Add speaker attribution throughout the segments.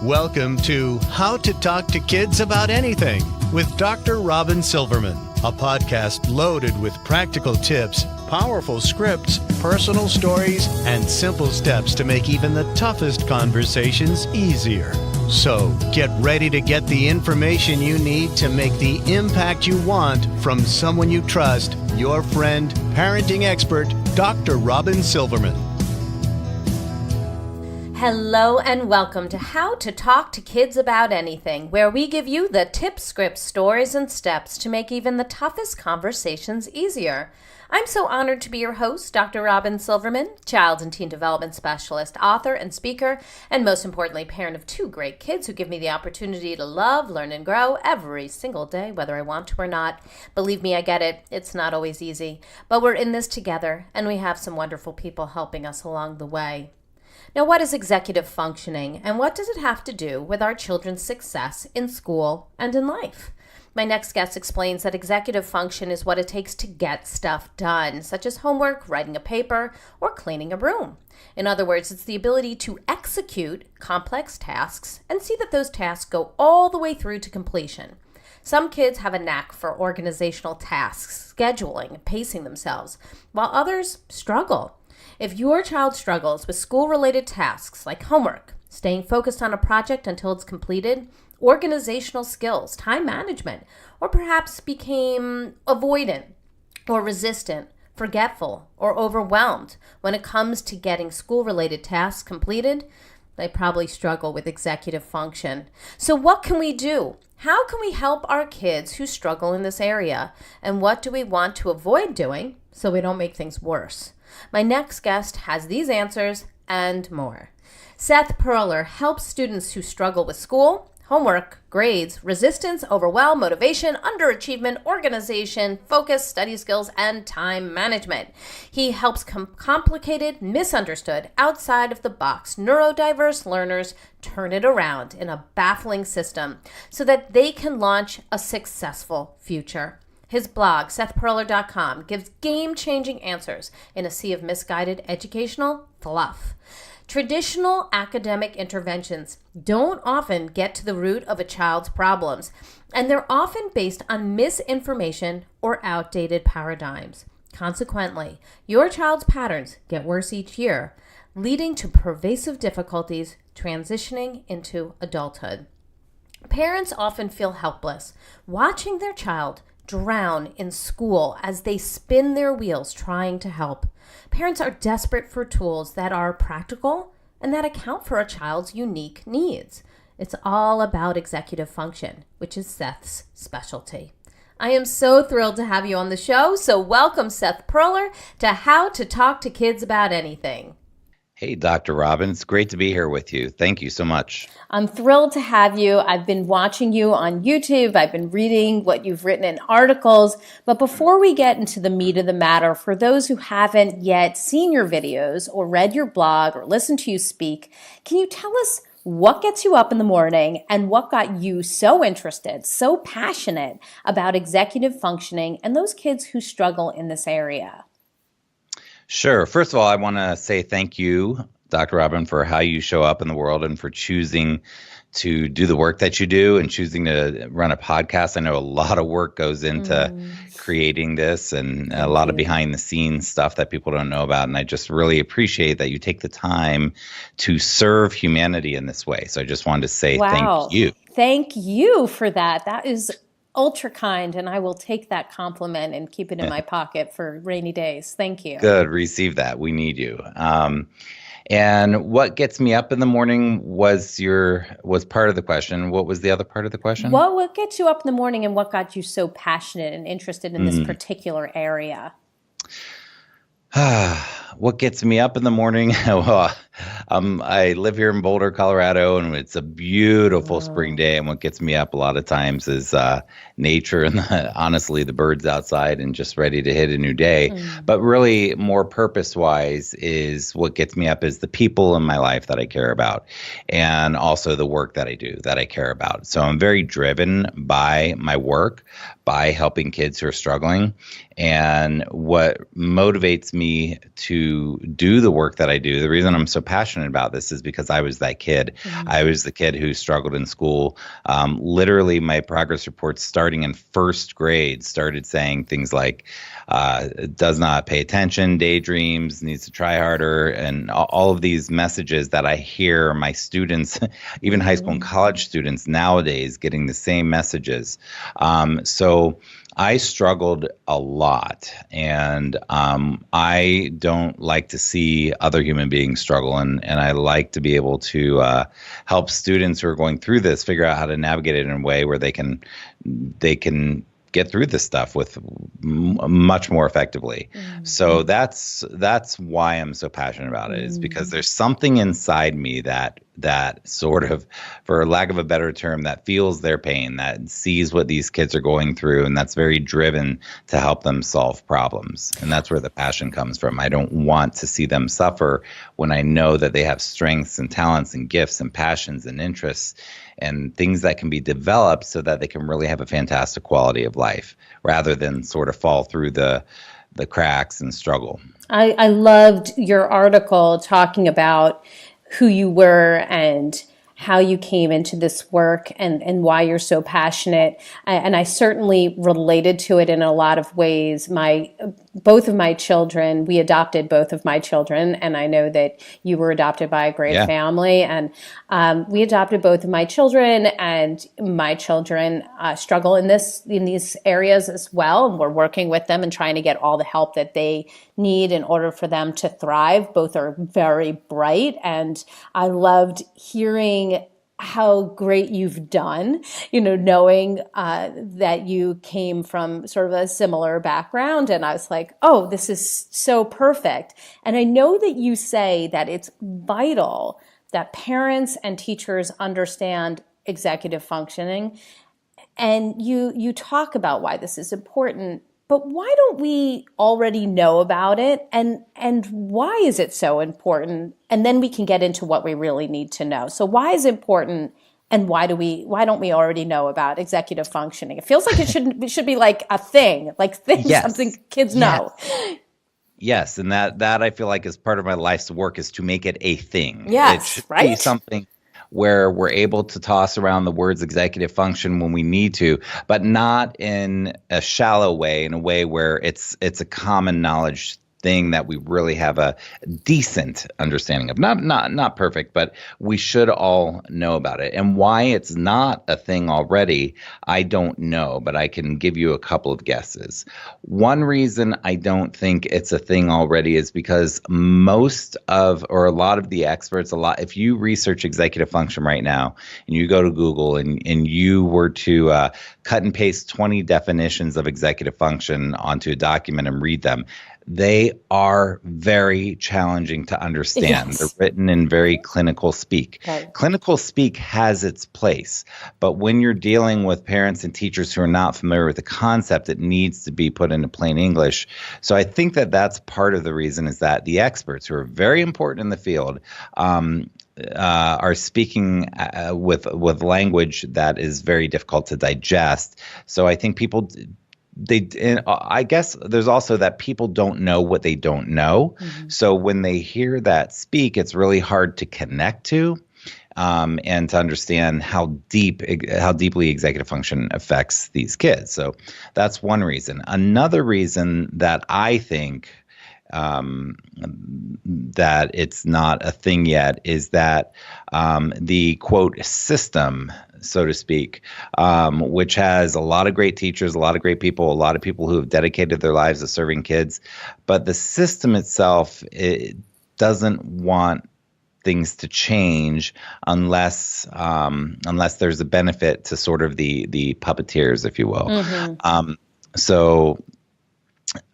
Speaker 1: Welcome to How to Talk to Kids About Anything with Dr. Robyn Silverman, a podcast loaded with practical tips, powerful scripts, personal stories, and simple steps to make even the toughest conversations easier. So get ready to get the information you need to make the impact you want from someone you trust, your friend, parenting expert, Dr. Robyn Silverman.
Speaker 2: Hello and welcome to How to Talk to Kids About Anything, where we give you the tips, scripts, stories, and steps to make even the toughest conversations easier. I'm so honored to be your host, Dr. Robyn Silverman, child and teen development specialist, author, and speaker, and most importantly, parent of two great kids who give me the opportunity to love, learn, and grow every single day, whether I want to or not. Believe me, I get it. It's not always easy, but we're in this together, and we have some wonderful people helping us along the way. Now, what is executive functioning, and what does it have to do with our children's success in school and in life? My next guest explains that executive function is what it takes to get stuff done, such as homework, writing a paper, or cleaning a room. In other words, it's the ability to execute complex tasks and see that those tasks go all the way through to completion. Some kids have a knack for organizational tasks, scheduling, and pacing themselves, while others struggle. If your child struggles with school-related tasks like homework, staying focused on a project until it's completed, organizational skills, time management, or perhaps became avoidant or resistant, forgetful, or overwhelmed when it comes to getting school-related tasks completed, they probably struggle with executive function. So what can we do? How can we help our kids who struggle in this area? And what do we want to avoid doing so we don't make things worse? My next guest has these answers and more. Seth Perler helps students who struggle with school, homework, grades, resistance, overwhelm, motivation, underachievement, organization, focus, study skills, and time management. He helps complicated, misunderstood, outside of the box, neurodiverse learners turn it around in a baffling system so that they can launch a successful future. His blog, SethPerler.com, gives game-changing answers in a sea of misguided educational fluff. Traditional academic interventions don't often get to the root of a child's problems, and they're often based on misinformation or outdated paradigms. Consequently, your child's patterns get worse each year, leading to pervasive difficulties transitioning into adulthood. Parents often feel helpless watching their child drown in school as they spin their wheels trying to help. Parents are desperate for tools that are practical and that account for a child's unique needs. It's all about executive function, which is Seth's specialty. I am so thrilled to have you on the show, so welcome Seth Perler to How to Talk to Kids About Anything.
Speaker 3: Hey, Dr. Robyn, it's great to be here with you. Thank you so much.
Speaker 2: I'm thrilled to have you. I've been watching you on YouTube. I've been reading what you've written in articles. But before we get into the meat of the matter, for those who haven't yet seen your videos or read your blog or listened to you speak, can you tell us what gets you up in the morning and what got you so interested, so passionate about executive functioning and those kids who struggle in this area?
Speaker 3: Sure. First of all, I want to say thank you, Dr. Robyn, for how you show up in the world and for choosing to do the work that you do and choosing to run a podcast. I know a lot of work goes into creating this and a lot of behind the scenes stuff that people don't know about. And I just really appreciate that you take the time to serve humanity in this way. So I just wanted to say thank you.
Speaker 2: Thank you for that. That is ultra kind, and I will take that compliment and keep it in my pocket for rainy days. Thank you.
Speaker 3: Good. Receive that. We need you. And what gets me up in the morning was part of the question. What was the other part of the question?
Speaker 2: What gets you up in the morning and what got you so passionate and interested in this particular area?
Speaker 3: What gets me up in the morning? Well, I live here in Boulder, Colorado, and it's a beautiful spring day. And what gets me up a lot of times is nature and honestly, the birds outside and just ready to hit a new day. But really more purpose-wise is what gets me up is the people in my life that I care about and also the work that I do that I care about. So I'm very driven by my work, by helping kids who are struggling. And what motivates me to do the work that I do, the reason I'm so passionate about this is because I was that kid. I was the kid who struggled in school. Literally, my progress reports starting in first grade started saying things like, does not pay attention, daydreams, needs to try harder, and all of these messages that I hear my students, even high school and college students nowadays, getting the same messages. So I struggled a lot, and I don't like to see other human beings struggle, and I like to be able to help students who are going through this figure out how to navigate it in a way where they can get through this stuff with much more effectively. So that's why I'm so passionate about it, is because there's something inside me that sort of, for lack of a better term, that feels their pain, that sees what these kids are going through, and that's very driven to help them solve problems. And that's where the passion comes from. I don't want to see them suffer when I know that they have strengths and talents and gifts and passions and interests and things that can be developed so that they can really have a fantastic quality of life, rather than sort of fall through the cracks and struggle.
Speaker 2: I loved your article talking about who you were and how you came into this work and why you're so passionate. And I certainly related to it in a lot of ways. Both of my children, we adopted both of my children, and I know that you were adopted by a great family. And we adopted both of my children, and my children struggle in these areas as well. And we're working with them and trying to get all the help that they need in order for them to thrive. Both are very bright, and I loved hearing how great you've done, knowing that you came from sort of a similar background. And I was like, oh, this is so perfect. And I know that you say that it's vital that parents and teachers understand executive functioning. And you talk about why this is important. But why don't we already know about it? And why is it so important? And then we can get into what we really need to know. So why is it important, and why don't we already know about executive functioning? It feels like it should be like a thing, something kids know.
Speaker 3: Yes, and that I feel like is part of my life's work, is to make it a thing.
Speaker 2: Yes,
Speaker 3: it should be something where we're able to toss around the words executive function when we need to, but not in a shallow way, in a way where it's a common knowledge thing that we really have a decent understanding of. Not perfect, but we should all know about it. And why it's not a thing already, I don't know, but I can give you a couple of guesses. One reason I don't think it's a thing already is because a lot of the experts, if you research executive function right now and you go to Google and you were to cut and paste 20 definitions of executive function onto a document and read them, they are very challenging to understand. Yes. They're written in very clinical speak. Right. Clinical speak has its place, but when you're dealing with parents and teachers who are not familiar with the concept, it needs to be put into plain English. So I think that that's part of the reason, is that the experts, who are very important in the field, are speaking with language that is very difficult to digest. So I think I guess there's also that people don't know what they don't know. Mm-hmm. So when they hear that speak, it's really hard to connect to and to understand how deeply executive function affects these kids. So that's one reason. Another reason that I think that it's not a thing yet is that the quote system, so to speak, which has a lot of great teachers, a lot of great people, a lot of people who have dedicated their lives to serving kids, but the system itself, it doesn't want things to change unless there's a benefit to sort of the puppeteers, if you will. Mm-hmm.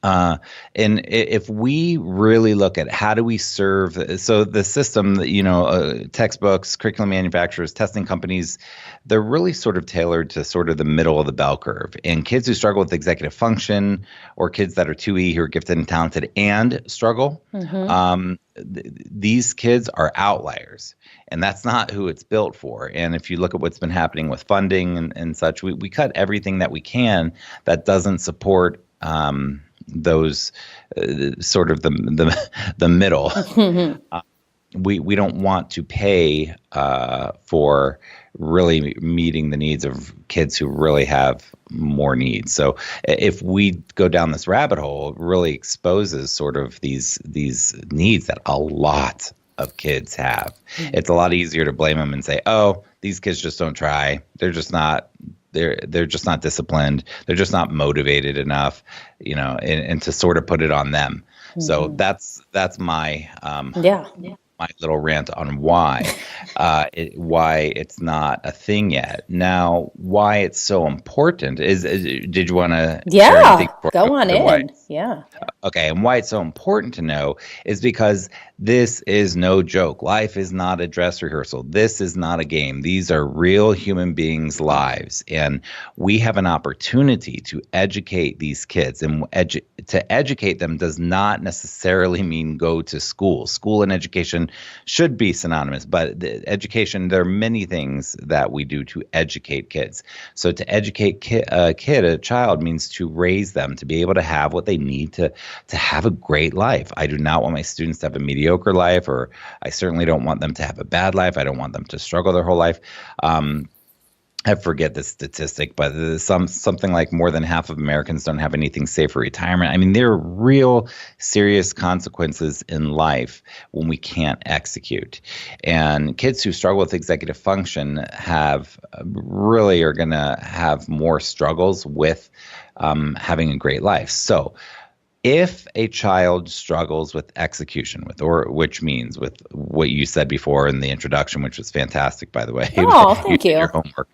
Speaker 3: And if we really look at how do we serve, so the system, textbooks, curriculum manufacturers, testing companies, they're really sort of tailored to sort of the middle of the bell curve. And kids who struggle with executive function, or kids that are 2E who are gifted and talented and struggle, mm-hmm. These kids are outliers. And that's not who it's built for. And if you look at what's been happening with funding and such, we cut everything that we can that doesn't support those sort of the middle. we don't want to pay for really meeting the needs of kids who really have more needs. So if we go down this rabbit hole, it really exposes sort of these needs that a lot of kids have. Mm-hmm. It's a lot easier to blame them and say, oh, these kids just don't try. They're just not disciplined. They're just not motivated enough, and to sort of put it on them. Mm-hmm. So that's my my little rant on why it's not a thing yet. Now, why it's so important is did you want to share anything?
Speaker 2: Go on in. Yeah.
Speaker 3: Okay, and why it's so important to know is because this is no joke. Life is not a dress rehearsal. This is not a game. These are real human beings' lives, and we have an opportunity to educate these kids. And to educate them does not necessarily mean go to school. School and education should be synonymous, but education, there are many things that we do to educate kids. So to educate a child means to raise them to be able to have what they need to have a great life. I do not want my students to have a mediocre life, or I certainly don't want them to have a bad life. I don't want them to struggle their whole life. I forget the statistic, but something like more than half of Americans don't have anything safe for retirement. I mean, there are real serious consequences in life when we can't execute. And kids who struggle with executive function are going to have more struggles with having a great life. So if a child struggles with execution, which means with what you said before in the introduction, which was fantastic, by the way.
Speaker 2: Oh, thank you.
Speaker 3: Your homework.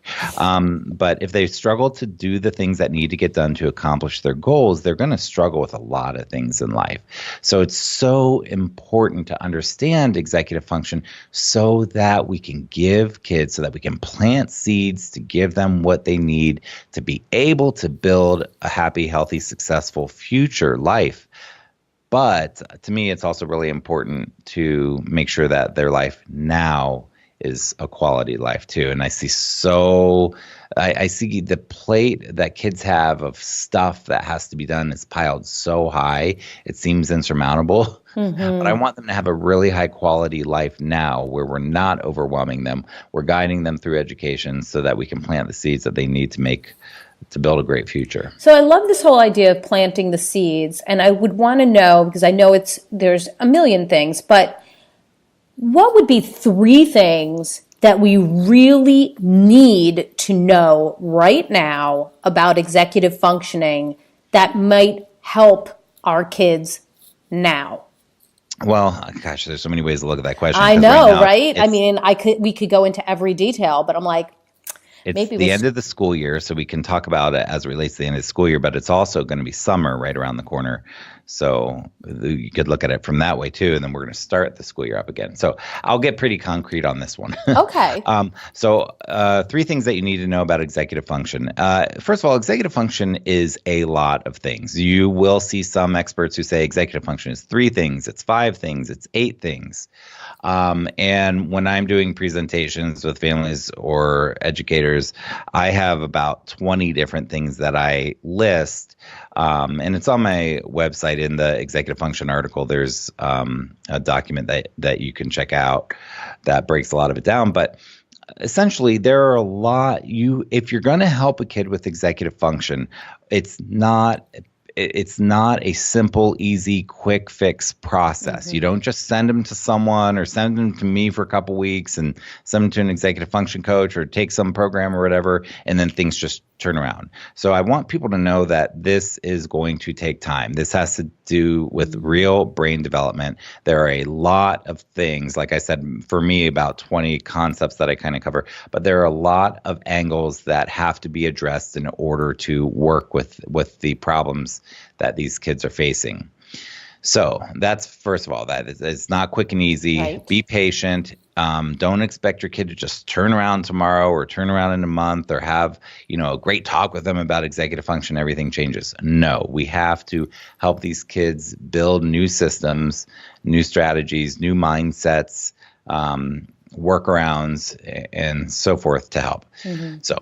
Speaker 3: But if they struggle to do the things that need to get done to accomplish their goals, they're going to struggle with a lot of things in life. So it's so important to understand executive function so that we can give kids, so that we can plant seeds to give them what they need to be able to build a happy, healthy, successful future life. But to me, it's also really important to make sure that their life now is a quality life too. And I see the plate that kids have of stuff that has to be done is piled so high, it seems insurmountable. Mm-hmm. But I want them to have a really high quality life now where we're not overwhelming them. We're guiding them through education so that we can plant the seeds that they need to build a great future.
Speaker 2: So I love this whole idea of planting the seeds, and I would want to know, because I know there's a million things, but what would be 3 things that we really need to know right now about executive functioning that might help our kids now?
Speaker 3: Well, gosh, there's so many ways to look at that question.
Speaker 2: I know, right? I mean, we could go into every detail, but I'm like,
Speaker 3: it's the end of the school year, so we can talk about it as it relates to the end of the school year, but it's also going to be summer right around the corner. So you could look at it from that way too, and then we're going to start the school year up again. So I'll get pretty concrete on this one.
Speaker 2: Okay.
Speaker 3: So 3 things that you need to know about executive function. First of all, executive function is a lot of things. You will see some experts who say executive function is 3 things, it's 5 things, it's 8 things. And when I'm doing presentations with families or educators, I have about 20 different things that I list. And it's on my website in the executive function article. There's a document that you can check out that breaks a lot of it down. But essentially, there are a lot. If you're going to help a kid with executive function, it's not a simple, easy, quick fix process. Mm-hmm. You don't just send them to someone or send them to me for a couple weeks and send them to an executive function coach or take some program or whatever, and then things just turn around. So I want people to know that this is going to take time. This has to do with real brain development. There are a lot of things, like I said, for me, about 20 concepts that I kind of cover, but there are a lot of angles that have to be addressed in order to work with the problems that these kids are facing. So that's, first of all, that it's not quick and easy. Right. Be patient. Don't expect your kid to just turn around tomorrow or turn around in a month or have, a great talk with them about executive function. Everything changes. No, we have to help these kids build new systems, new strategies, new mindsets, workarounds, and so forth to help. Mm-hmm. So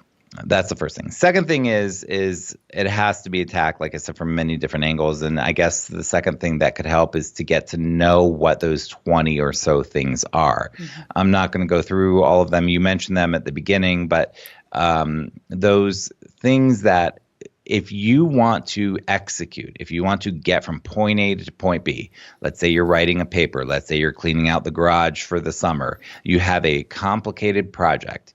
Speaker 3: That's the first thing. Second thing is it has to be attacked, like I said, from many different angles. And I guess the second thing that could help is to get to know what those 20 or so things are. I'm not going to go through all of them. You mentioned them at the beginning, but those things that if you want to execute, if you want to get from point A to point B, let's say you're writing a paper, let's say you're cleaning out the garage for the summer, you have a complicated project.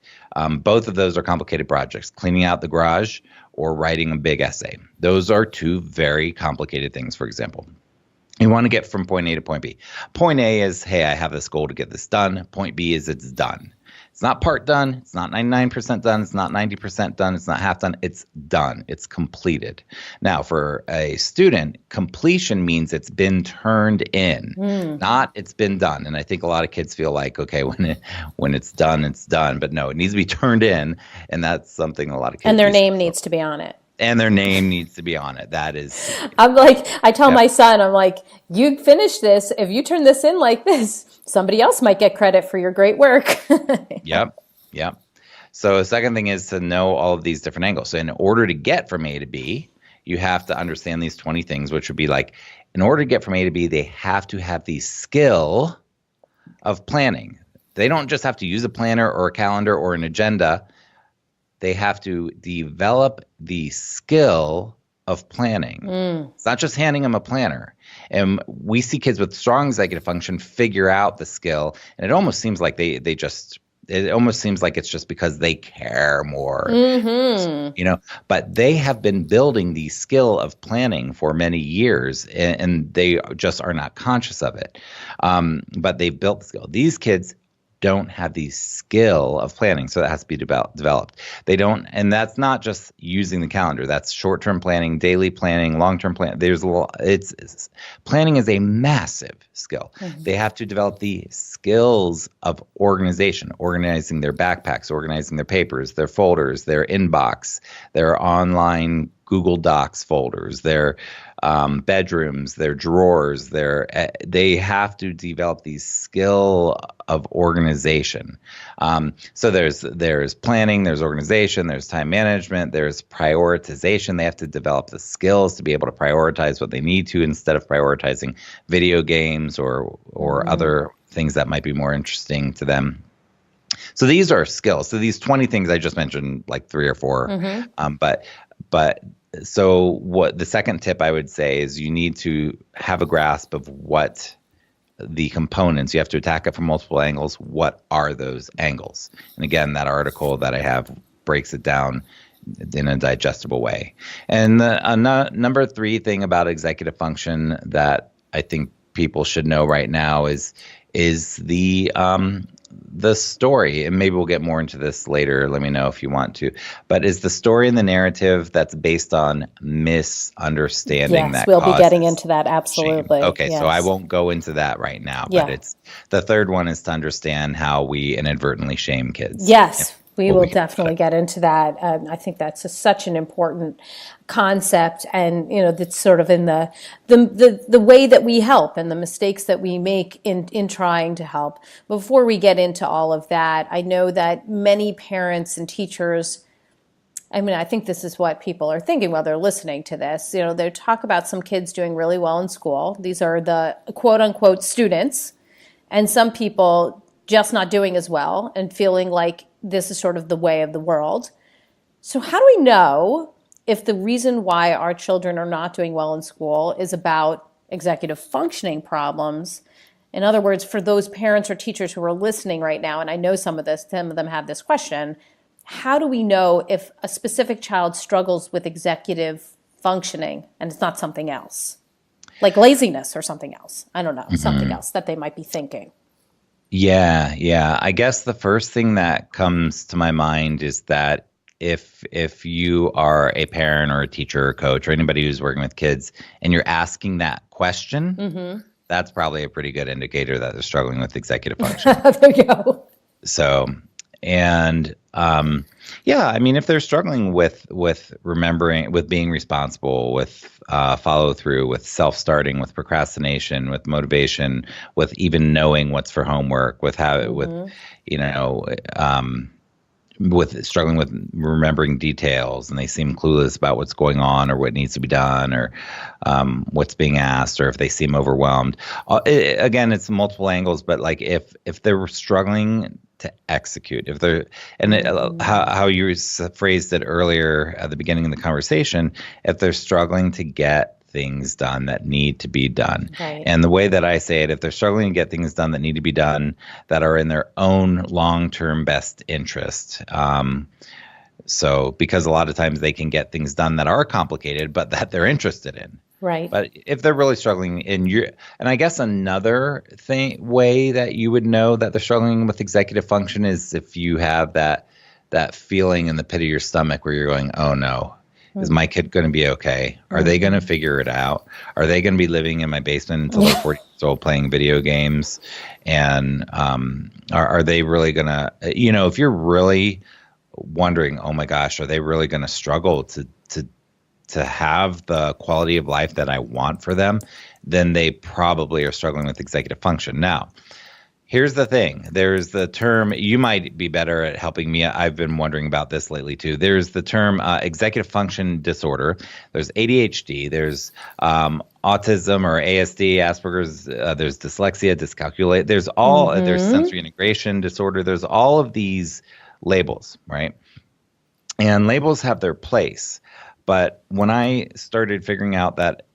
Speaker 3: Both of those are complicated projects, cleaning out the garage or writing a big essay. Those are two very complicated things, for example. You want to get from point A to point B. Point A is, hey, I have this goal to get this done. Point B is it's done. It's not part done. It's not 99% done. It's not 90% done. It's not half done. It's done. It's completed. Now, for a student, completion means it's been turned in, not it's been done. And I think a lot of kids feel like, okay, when it's done, it's done. But no, it needs to be turned in. And that's something a lot of kids
Speaker 2: And their name needs to be on it.
Speaker 3: And their name needs to be on it. That is.
Speaker 2: I'm like, I tell my son, I'm like, you finish this. If you turn this in like this, somebody else might get credit for your great work.
Speaker 3: Yep. So the second thing is to know all of these different angles. So in order to get from A to B, you have to understand these 20 things, which would be like, in order to get from A to B, they have to have the skill of planning. They don't just have to use a planner or a calendar or an agenda. They have to develop the skill of planning. It's not just handing them a planner. And we see kids with strong executive function figure out the skill, and it almost seems like it almost seems like it's just because they care more, but they have been building the skill of planning for many years, and they just are not conscious of it. But they've built the skill. These kids don't have the skill of planning, so that has to be developed. They don't, and that's not just using the calendar. That's short-term planning, daily planning, long-term planning. Planning is a massive skill. They have to develop the skills of organization, organizing their backpacks, organizing their papers, their folders, their inbox, their online Google Docs folders, their bedrooms, their drawers. They have to develop the skill of organization. So there's planning, there's organization, there's time management, there's prioritization. They have to develop the skills to be able to prioritize what they need to instead of prioritizing video games or other things that might be more interesting to them. So these are skills. So these 20 things I just mentioned, like 3 or 4, but so what the second tip I would say is you need to have a grasp of what the components, you have to attack it from multiple angles. What are those angles? And again, that article that I have breaks it down in a digestible way. And the number 3 thing about executive function that I think people should know right now is the story, and maybe we'll get more into this later, let me know if you want to, but is the story and the narrative that's based on misunderstanding.
Speaker 2: Yes, we'll be getting into that, absolutely.
Speaker 3: Shame. Okay, yes. So I won't go into that right now, but it's the third one is to understand how we inadvertently shame kids.
Speaker 2: Yes. We will definitely get into that. I think that's such an important concept, and that's sort of in the way that we help and the mistakes that we make in trying to help. Before we get into all of that, I know that many parents and teachers, I think this is what people are thinking while they're listening to this. They talk about some kids doing really well in school. These are the quote unquote students, and some people just not doing as well and feeling like this is sort of the way of the world. So how do we know if the reason why our children are not doing well in school is about executive functioning problems? In other words, for those parents or teachers who are listening right now, and I know some of them have this question, how do we know if a specific child struggles with executive functioning and it's not something else? Like laziness or something else. I don't know, something else that they might be thinking.
Speaker 3: Yeah. I guess the first thing that comes to my mind is that if you are a parent or a teacher or coach or anybody who's working with kids and you're asking that question, that's probably a pretty good indicator that they're struggling with executive function.
Speaker 2: There you go.
Speaker 3: So, and if they're struggling with remembering, with being responsible, with follow through, with self-starting, with procrastination, with motivation, with even knowing what's for homework, with how, with struggling with remembering details, and they seem clueless about what's going on or what needs to be done, or what's being asked, or if they seem overwhelmed. Again, it's multiple angles, but like if they're struggling to execute, if they're, and how you phrased it earlier at the beginning of the conversation, if they're struggling to get things done that need to be done.
Speaker 2: Right.
Speaker 3: And the way that I say it, if they're struggling to get things done that need to be done that are in their own long-term best interest. So because a lot of times they can get things done that are complicated, but that they're interested in.
Speaker 2: Right.
Speaker 3: But if they're really struggling and I guess another way that you would know that they're struggling with executive function is if you have that feeling in the pit of your stomach where you're going, oh no, is my kid going to be okay? Are they going to figure it out? Are they going to be living in my basement until they're 40 years old playing video games? And are they really going to, if you're really wondering, oh my gosh, are they really going to struggle to have the quality of life that I want for them, then they probably are struggling with executive function. Now, here's the thing. There's the term, you might be better at helping me. I've been wondering about this lately too. There's the term executive function disorder. There's ADHD. There's autism or ASD, Asperger's. There's dyslexia, dyscalculate. There's there's sensory integration disorder. There's all of these labels, right? And labels have their place. But when I started figuring out that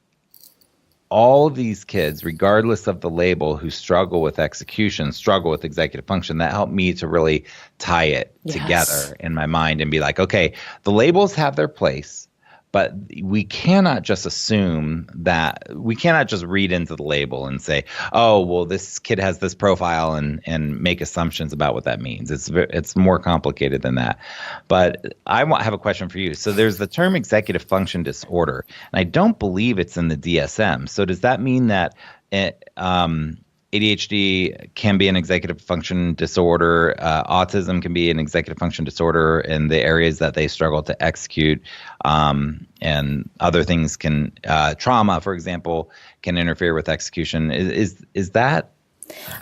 Speaker 3: all of these kids, regardless of the label, who struggle with execution, struggle with executive function, that helped me to really tie it together in my mind and be like, okay, the labels have their place, but we cannot just assume that, we cannot just read into the label and say, oh, well, this kid has this profile and make assumptions about what that means. It's more complicated than that. But I have a question for you. So there's the term executive function disorder, and I don't believe it's in the DSM. So does that mean that ADHD can be an executive function disorder, autism can be an executive function disorder in the areas that they struggle to execute, and other things can, trauma, for example, can interfere with execution. Is that?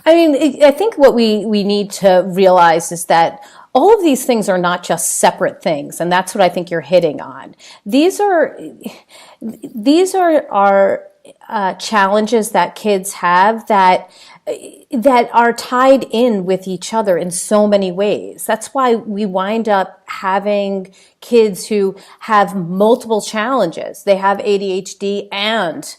Speaker 2: I mean, I think what we need to realize is that all of these things are not just separate things, and that's what I think you're hitting on. These are challenges that kids have that are tied in with each other in so many ways. That's why we wind up having kids who have multiple challenges. They have ADHD and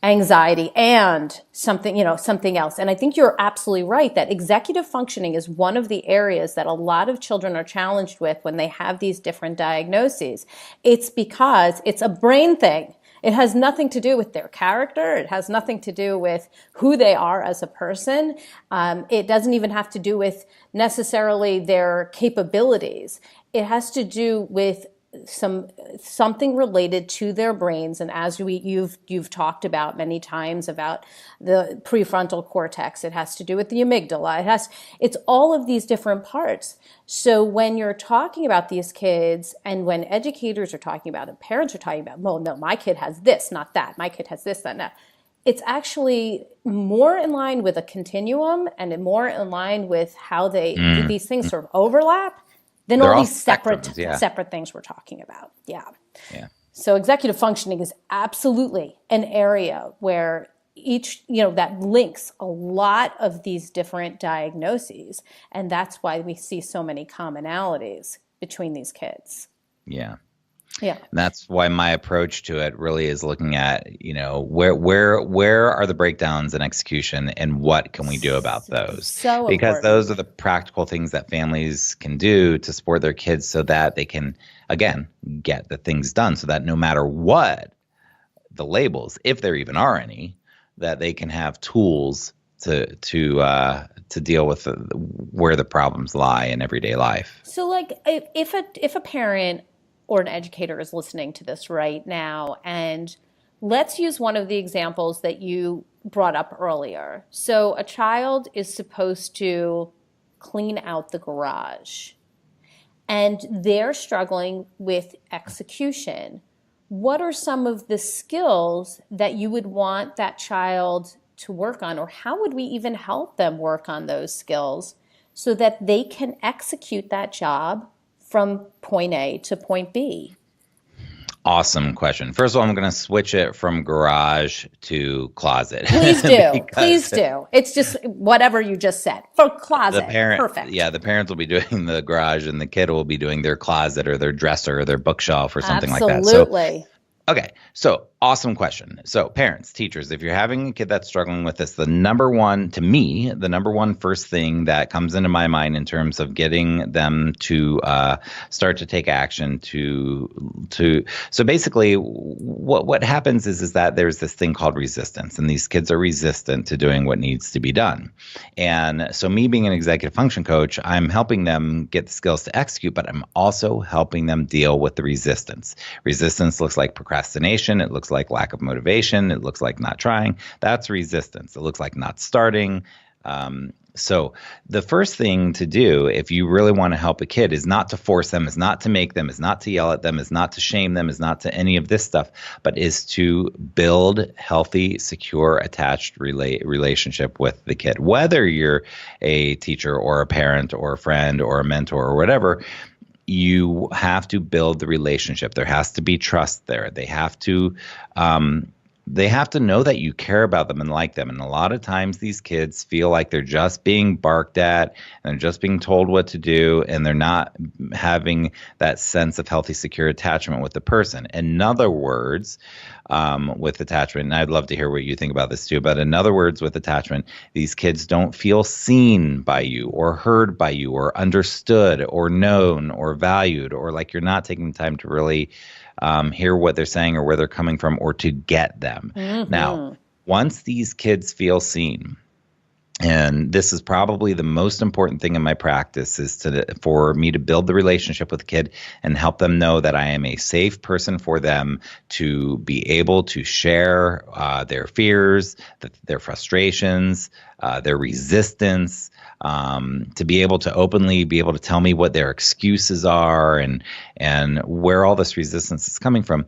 Speaker 2: anxiety and something else. And I think you're absolutely right that executive functioning is one of the areas that a lot of children are challenged with when they have these different diagnoses. It's because it's a brain thing. It has nothing to do with their character. It has nothing to do with who they are as a person. It doesn't even have to do with necessarily their capabilities. It has to do with something related to their brains, and as you've talked about many times about the prefrontal cortex, it has to do with the amygdala. It's all of these different parts. So when you're talking about these kids, and when educators are talking about it, parents are talking about, well, no, my kid has this, not that. My kid has this, that, and that. It's actually more in line with a continuum and more in line with how these things sort of overlap. Then all these separate things we're talking about. Yeah. So executive functioning is absolutely an area where that links a lot of these different diagnoses. And that's why we see so many commonalities between these kids.
Speaker 3: Yeah.
Speaker 2: Yeah.
Speaker 3: And that's why my approach to it really is looking at, where are the breakdowns in execution and what can we do about those?
Speaker 2: So
Speaker 3: because
Speaker 2: important.
Speaker 3: Those are the practical things that families can do to support their kids so that they can, again, get the things done so that no matter what the labels, if there even are any, that they can have tools to deal with where the problems lie in everyday life.
Speaker 2: So like if a parent or an educator is listening to this right now, and let's use one of the examples that you brought up earlier. So a child is supposed to clean out the garage, and they're struggling with execution. What are some of the skills that you would want that child to work on, or how would we even help them work on those skills so that they can execute that job
Speaker 4: from point A to point B?
Speaker 3: Awesome question. First of all, I'm going to switch it from garage to closet.
Speaker 4: Please do.
Speaker 3: Because
Speaker 4: Please do. It's just whatever you just said. For closet. Perfect.
Speaker 3: Yeah, the parents will be doing the garage and the kid will be doing their closet or their dresser or their bookshelf or something like that.
Speaker 4: Absolutely.
Speaker 3: Okay, so awesome question. So parents, teachers, if you're having a kid that's struggling with this, the number one first thing that comes into my mind in terms of getting them to start to take action so basically what happens is that there's this thing called resistance, and these kids are resistant to doing what needs to be done. And so me being an executive function coach, I'm helping them get the skills to execute, but I'm also helping them deal with the resistance. Resistance looks like procrastination. It looks like lack of motivation. It looks like not trying. That's resistance. It looks like not starting. So the first thing to do if you really want to help a kid is not to force them, is not to make them, is not to yell at them, is not to shame them, is not to any of this stuff, but is to build healthy, secure, attached relationship with the kid. Whether you're a teacher or a parent or a friend or a mentor or whatever, you have to build the relationship. There has to be trust there. They have to know that you care about them and like them. And a lot of times these kids feel like they're just being barked at and they're just being told what to do, and they're not having that sense of healthy, secure attachment with the person. In other words, with attachment, and I'd love to hear what you think about this too, but in other words, with attachment, these kids don't feel seen by you or heard by you or understood or known or valued, or like you're not taking the time to really hear what they're saying or where they're coming from or to get them. Mm-hmm. Now, once these kids feel seen, and this is probably the most important thing in my practice, is for me to build the relationship with the kid and help them know that I am a safe person for them to be able to share their fears, their frustrations, their resistance, to be able to openly be able to tell me what their excuses are and where all this resistance is coming from.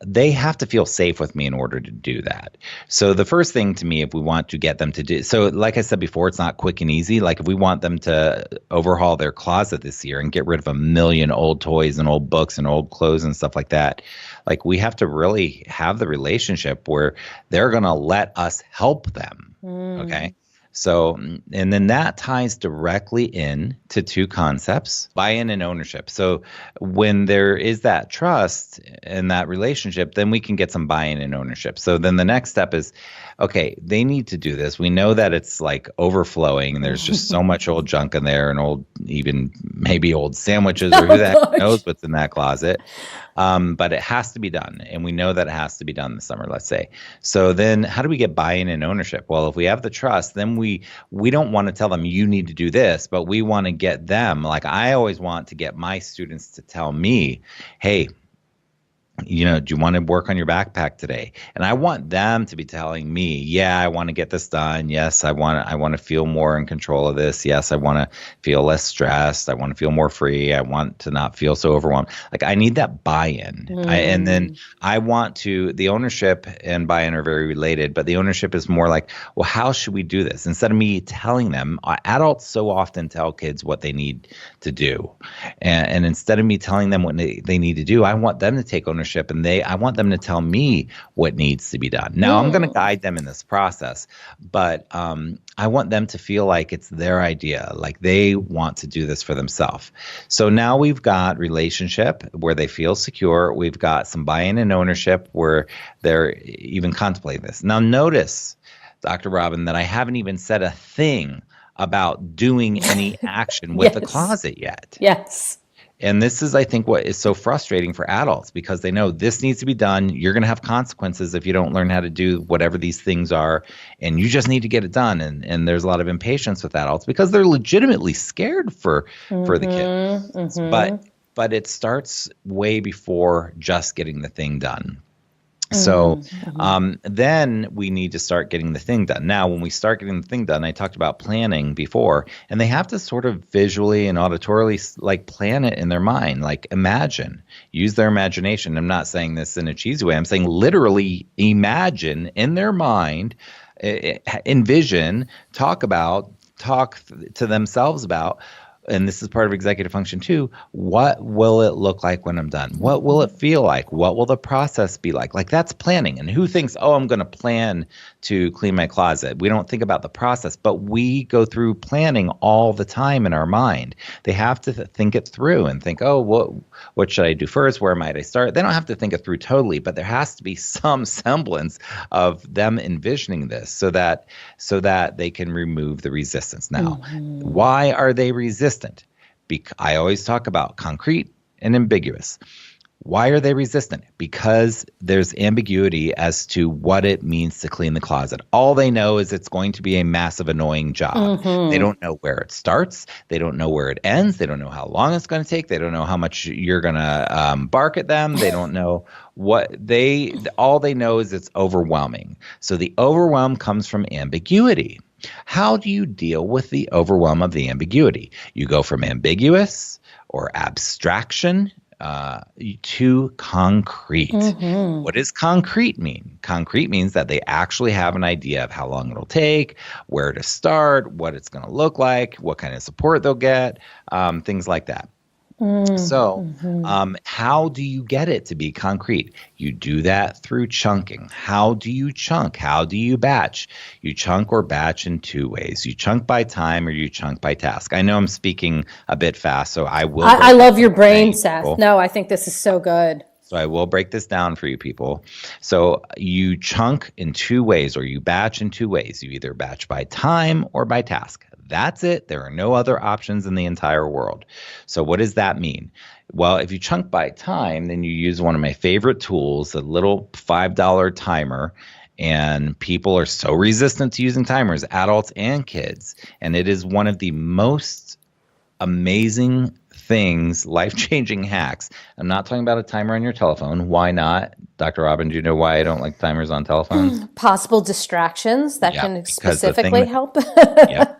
Speaker 3: They have to feel safe with me in order to do that. So the first thing to me, if we want to get them to do, so like I said before, it's not quick and easy. Like if we want them to overhaul their closet this year and get rid of 1 million old toys and old books and old clothes and stuff like that, like we have to really have the relationship where they're going to let us help them. Okay. So, and then that ties directly in to two concepts, buy-in and ownership. So when there is that trust and that relationship, then we can get some buy-in and ownership. So then the next step is, okay, they need to do this. We know that it's like overflowing and there's just so much old junk in there and even maybe old sandwiches or who the heck knows what's in that closet. But it has to be done. And we know that it has to be done this summer, let's say. So then how do we get buy-in and ownership? Well, if we have the trust, then we don't want to tell them you need to do this, but we want to get them, like I always want to get my students to tell me, hey, do you want to work on your backpack today? And I want them to be telling me, yeah, I want to get this done. Yes, I want to feel more in control of this. Yes, I want to feel less stressed. I want to feel more free. I want to not feel so overwhelmed. Like I need that buy-in. And then I want to, the ownership and buy-in are very related, but the ownership is more like, well, how should we do this? Instead of me telling them, adults so often tell kids what they need to do. And instead of me telling them what they need to do, I want them to take ownership. And I want them to tell me what needs to be done. Now, I'm going to guide them in this process, but I want them to feel like it's their idea, like they want to do this for themselves. So now we've got relationship where they feel secure. We've got some buy-in and ownership where they're even contemplating this. Now, notice, Dr. Robyn, that I haven't even said a thing about doing any action with the closet yet.
Speaker 4: Yes.
Speaker 3: And this is, I think, what is so frustrating for adults because they know this needs to be done. You're going to have consequences if you don't learn how to do whatever these things are, and you just need to get it done. And there's a lot of impatience with adults because they're legitimately scared for the kid. Mm-hmm. But it starts way before just getting the thing done. So then we need to start getting the thing done. Now, when we start getting the thing done, I talked about planning before, and they have to sort of visually and auditorily like plan it in their mind, like imagine, use their imagination. I'm not saying this in a cheesy way. I'm saying literally imagine in their mind, envision, talk to themselves about and this is part of executive function too, what will it look like when I'm done? What will it feel like? What will the process be like? Like, that's planning. And who thinks, oh, I'm going to plan to clean my closet? We don't think about the process, but we go through planning all the time in our mind. They have to think it through and think, oh, what should I do first? Where might I start? They don't have to think it through totally, but there has to be some semblance of them envisioning this so that they can remove the resistance. Now, why are they resistant? I always talk about concrete and ambiguous. Why are they resistant? Because there's ambiguity as to what it means to clean the closet. All they know is it's going to be a massive, annoying job. They don't know where it starts. They don't know where it ends. They don't know how long it's going to take. They don't know how much you're going to bark at them. They don't know all they know is it's overwhelming. So the overwhelm comes from ambiguity. How do you deal with the overwhelm of the ambiguity? You go from ambiguous or abstraction to concrete. What does concrete mean? Concrete means that they actually have an idea of how long it'll take, where to start, what it's going to look like, what kind of support they'll get, things like that. So how do you get it to be concrete? You do that through chunking. How do you chunk? How do you batch? You chunk or batch in two ways. You chunk by time or you chunk by task. I know I'm speaking a bit fast, so I will.
Speaker 4: I love your brain, Seth. No, I think this is so good.
Speaker 3: So I will break this down for you people. So you chunk in two ways or you batch in two ways. You either batch by time or by task. That's it. There are no other options in the entire world. So what does that mean? Well, if you chunk by time, then you use one of my favorite tools, a little $5 timer. And people are so resistant to using timers, adults and kids. And it is one of the most amazing things, life-changing hacks. I'm not talking about a timer on your telephone. Why not? Dr. Robyn, do you know why I don't like timers on telephones?
Speaker 4: Possible distractions that can specifically help.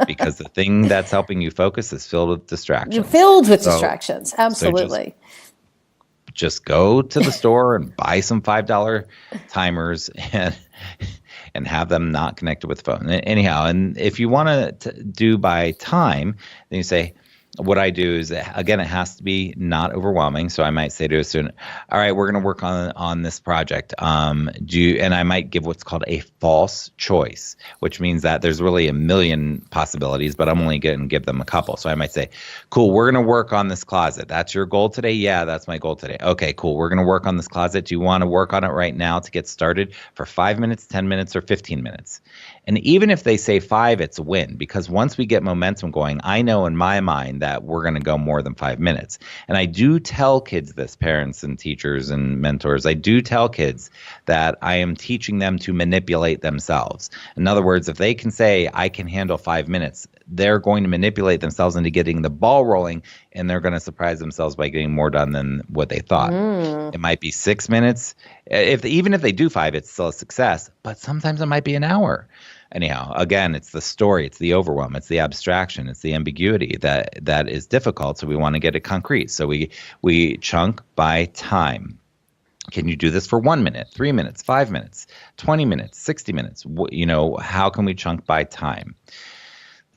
Speaker 3: Because the thing that's helping you focus is filled with distractions.
Speaker 4: You're filled with distractions. Absolutely.
Speaker 3: So just go to the store and buy some $5 timers and have them not connected with the phone. Anyhow, and if you want to do by time, then you say, what I do is, again, it has to be not overwhelming. So I might say to a student, all right, we're going to work on this project. And I might give what's called a false choice, which means that there's really a million possibilities, but I'm only going to give them a couple. So I might say, cool, we're going to work on this closet. That's your goal today? Yeah, that's my goal today. Okay, cool. We're going to work on this closet. Do you want to work on it right now to get started for 5 minutes, 10 minutes, or 15 minutes? And even if they say 5, it's a win, because once we get momentum going, I know in my mind that we're going to go more than 5 minutes. And I do tell kids this, parents and teachers and mentors, I do tell kids that I am teaching them to manipulate themselves. In other words, if they can say, I can handle 5 minutes, they're going to manipulate themselves into getting the ball rolling, and they're going to surprise themselves by getting more done than what they thought. It might be 6 minutes. Even if they do 5, it's still a success, but sometimes it might be an hour. Anyhow, again, it's the story, it's the overwhelm, it's the abstraction, it's the ambiguity that is difficult. So we want to get it concrete. So we chunk by time. Can you do this for 1 minute, 3 minutes, 5 minutes, 20 minutes, 60 minutes? How can we chunk by time?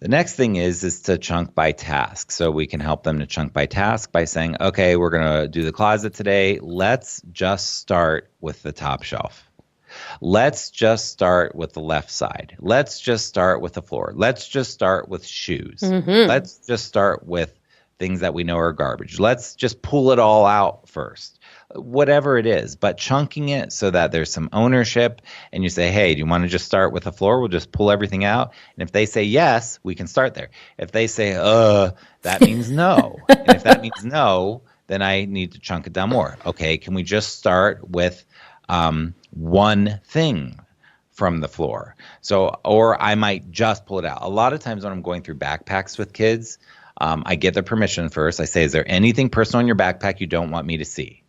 Speaker 3: The next thing is to chunk by task. So we can help them to chunk by task by saying, okay, we're going to do the closet today. Let's just start with the top shelf. Let's just start with the left side. Let's just start with the floor. Let's just start with shoes. Let's just start with things that we know are garbage. Let's just pull it all out first. Whatever it is, but chunking it so that there's some ownership, and you say, hey, do you want to just start with the floor? We'll just pull everything out. And if they say yes, we can start there. If they say, that means no. And if that means no, then I need to chunk it down more. Okay, can we just start with one thing from the floor? So, or I might just pull it out. A lot of times when I'm going through backpacks with kids, I get their permission first. I say, is there anything personal in your backpack you don't want me to see?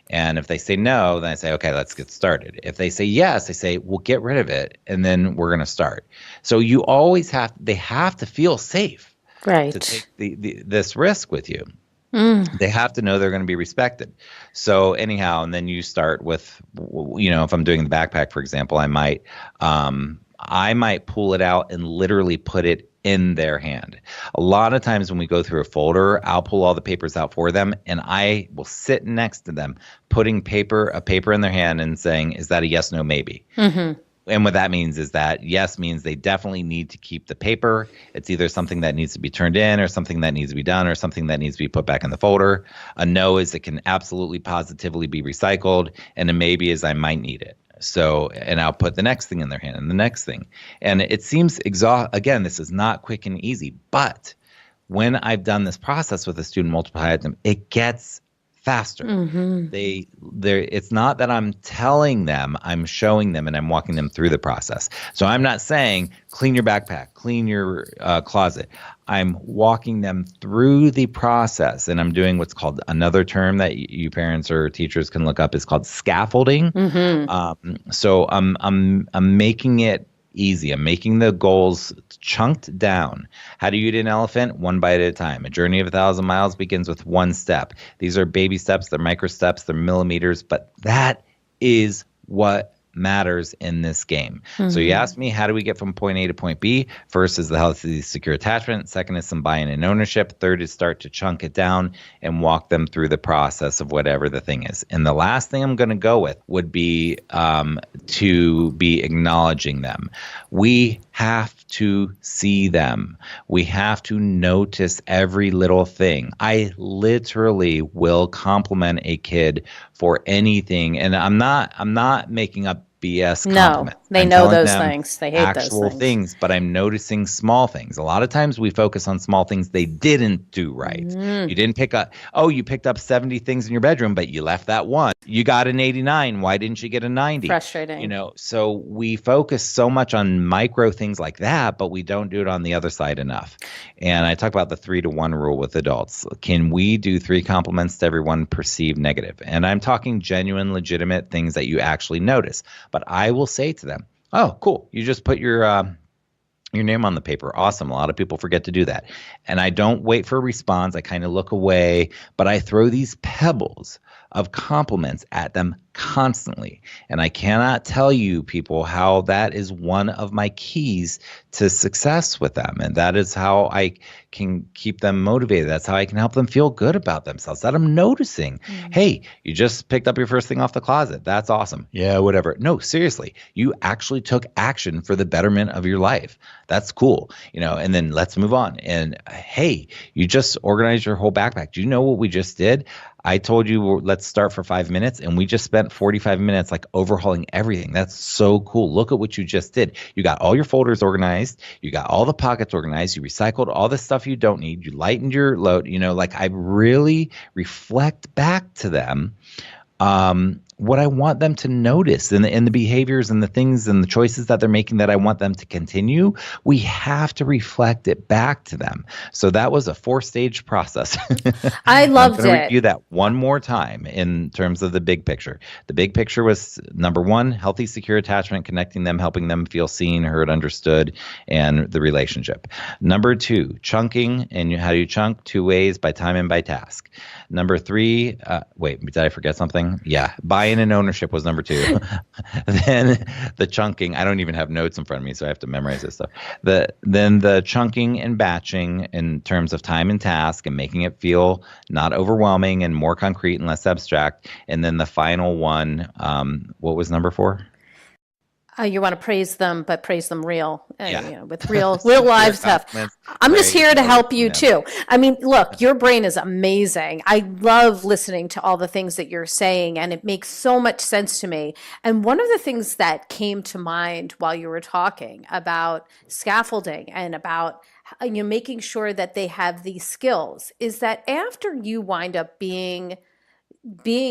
Speaker 3: And if they say no, then I say, okay, let's get started. If they say yes, I say, well, get rid of it, and then we're going to start. So you always they have to feel safe,
Speaker 4: right,
Speaker 3: to take this risk with you. They have to know they're going to be respected. So anyhow, and then you start with, if I'm doing the backpack, for example, I might pull it out and literally put it in their hand. A lot of times when we go through a folder, I'll pull all the papers out for them and I will sit next to them, putting a paper in their hand and saying, is that a yes, no, maybe? Mm-hmm. And what that means is that yes means they definitely need to keep the paper. It's either something that needs to be turned in or something that needs to be done or something that needs to be put back in the folder. A no is it can absolutely positively be recycled. And a maybe is I might need it. So, and I'll put the next thing in their hand and the next thing. And it seems again, this is not quick and easy, but when I've done this process with a student multiple item, it gets faster. Mm-hmm. It's not that I'm telling them, I'm showing them and I'm walking them through the process. So I'm not saying clean your backpack, clean your closet. I'm walking them through the process, and I'm doing what's called another term that you parents or teachers can look up is called scaffolding. Mm-hmm. So I'm making it easy. I'm making the goals chunked down. How do you eat an elephant? One bite at a time. A journey of 1,000 miles begins with one step. These are baby steps. They're micro steps. They're millimeters. But that is what matters in this game. Mm-hmm. So you asked me, how do we get from point A to point B? First is the healthy, secure attachment. Second is some buy-in and ownership. Third is start to chunk it down and walk them through the process of whatever the thing is. And the last thing I'm going to go with would be to be acknowledging them. We have to see them. We have to notice every little thing. I literally will compliment a kid for anything. And I'm not making up BS compliments.
Speaker 4: No, they know those things. They hate those
Speaker 3: actual things, but I'm noticing small things. A lot of times we focus on small things they didn't do right. Mm. You didn't you picked up 70 things in your bedroom, but you left that one. You got an 89. Why didn't you get a 90?
Speaker 4: Frustrating.
Speaker 3: So we focus so much on micro things like that, but we don't do it on the other side enough. And I talk about the 3-to-1 rule with adults. Can we do 3 compliments to every one perceived negative? And I'm talking genuine, legitimate things that you actually notice. But I will say to them, oh, cool. You just put your name on the paper. Awesome. A lot of people forget to do that. And I don't wait for a response. I kind of look away, but I throw these pebbles of compliments at them constantly. And I cannot tell you, people, how that is one of my keys to success with them. And that is how I can keep them motivated. That's how I can help them feel good about themselves, that I'm noticing. Mm-hmm. Hey, you just picked up your first thing off the closet. That's awesome. Yeah, whatever. No, seriously, you actually took action for the betterment of your life. That's cool. And then let's move on. And hey, you just organized your whole backpack. Do you know what we just did? I told you, let's start for 5 minutes, and we just spent 45 minutes overhauling everything. That's so cool. Look at what you just did. You got all your folders organized. You got all the pockets organized. You recycled all the stuff you don't need. You lightened your load. I really reflect back to them what I want them to notice and the behaviors and the things and the choices that they're making that I want them to continue. We have to reflect it back to them. So that was a 4-stage process.
Speaker 4: I loved it.
Speaker 3: I'm going to review that one more time in terms of the big picture. The big picture was number 1, healthy, secure attachment, connecting them, helping them feel seen, heard, understood, and the relationship. Number 2, chunking. And how do you chunk? 2 ways, by time and by task. Number 3, wait, did I forget something? Yeah, buy-in and ownership was number 2. Then the chunking. I don't even have notes in front of me, so I have to memorize this stuff. Then the chunking and batching in terms of time and task and making it feel not overwhelming and more concrete and less abstract. And then the final one, what was number 4?
Speaker 4: You want to praise them, but praise them real, with real live stuff. I'm just here to help you too. I mean, look, your brain is amazing. I love listening to all the things that you're saying, and it makes so much sense to me. And one of the things that came to mind while you were talking about scaffolding and about making sure that they have these skills is that after you wind up being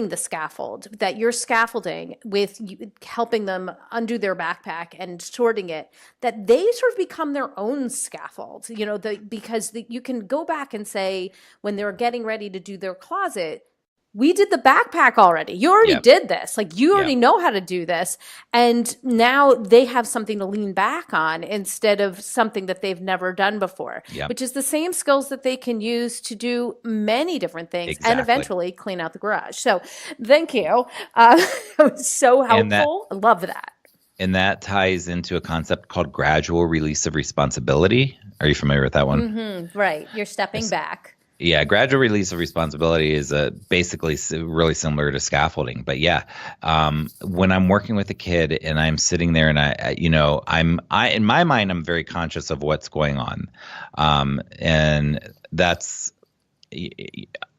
Speaker 4: the scaffold, that you're scaffolding with helping them undo their backpack and sorting it, that they sort of become their own scaffold, because you can go back and say, when they're getting ready to do their closet, we did the backpack already. You already did this. You already know how to do this. And now they have something to lean back on instead of something that they've never done before, which is the same skills that they can use to do many different things and eventually clean out the garage. So thank you. It was so helpful. I love that.
Speaker 3: And that ties into a concept called gradual release of responsibility. Are you familiar with that one?
Speaker 4: Mm-hmm. Right. You're stepping back.
Speaker 3: Yeah, gradual release of responsibility is basically really similar to scaffolding. But yeah, when I'm working with a kid and I'm sitting there and I in my mind, I'm very conscious of what's going on. And that's,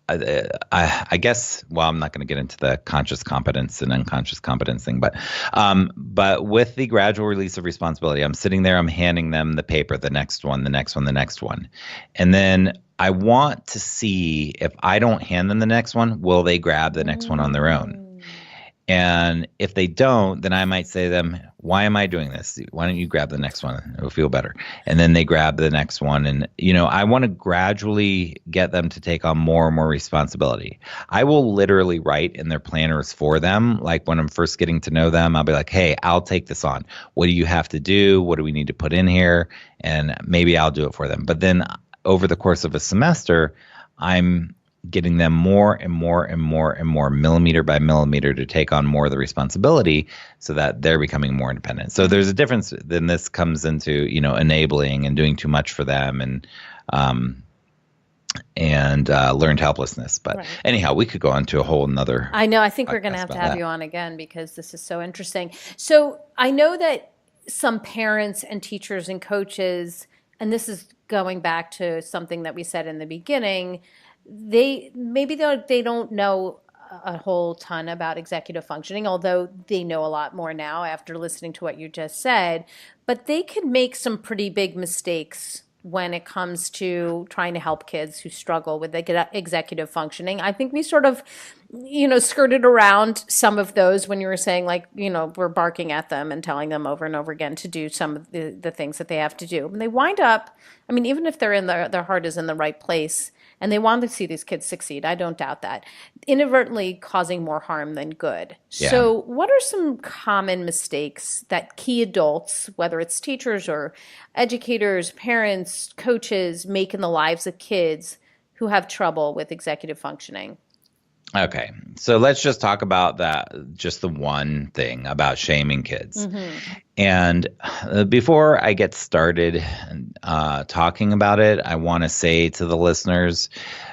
Speaker 3: I guess, well, I'm not going to get into the conscious competence and unconscious competence thing, but with the gradual release of responsibility, I'm sitting there, I'm handing them the paper, the next one, the next one, the next one. And then I want to see if I don't hand them the next one, will they grab the next one on their own? And if they don't, then I might say to them, why am I doing this? Why don't you grab the next one? It'll feel better. And then they grab the next one. And, I want to gradually get them to take on more and more responsibility. I will literally write in their planners for them. Like when I'm first getting to know them, I'll be like, hey, I'll take this on. What do you have to do? What do we need to put in here? And maybe I'll do it for them. But then over the course of a semester, I'm getting them more and more and more and more, millimeter by millimeter, to take on more of the responsibility so that they're becoming more independent. So there's a difference. Then this comes into, enabling and doing too much for them and learned helplessness. But anyhow, we could go on to a whole nother.
Speaker 4: I know. I think we're going to have to have you on again because this is so interesting. So I know that some parents and teachers and coaches, and this is going back to something that we said in the beginning, they don't know a whole ton about executive functioning, although they know a lot more now after listening to what you just said. But they can make some pretty big mistakes when it comes to trying to help kids who struggle with executive functioning. I think we sort of, skirted around some of those when you were saying, like, we're barking at them and telling them over and over again to do some of the things that they have to do. And they wind up, even if they're in their heart is in the right place, and they want to see these kids succeed, I don't doubt that, inadvertently causing more harm than good. Yeah. So what are some common mistakes that key adults, whether it's teachers or educators, parents, coaches, make in the lives of kids who have trouble with executive functioning?
Speaker 3: Okay, so let's just talk about that, just the one thing about shaming kids. Mm-hmm. And before I get started talking about it, I want to say to the listeners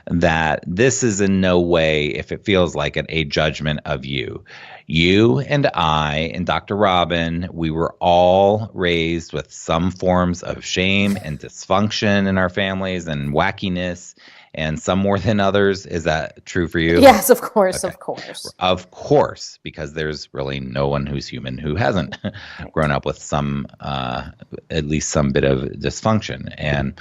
Speaker 3: that this is in no way, if it feels like it, a judgment of you. You and I and Dr. Robyn, we were all raised with some forms of shame and dysfunction in our families and wackiness, and some more than others. Is that true for you?
Speaker 4: Yes, of course, okay.
Speaker 3: Of course, because there's really no one who's human who hasn't grown up with some, at least some bit of dysfunction, and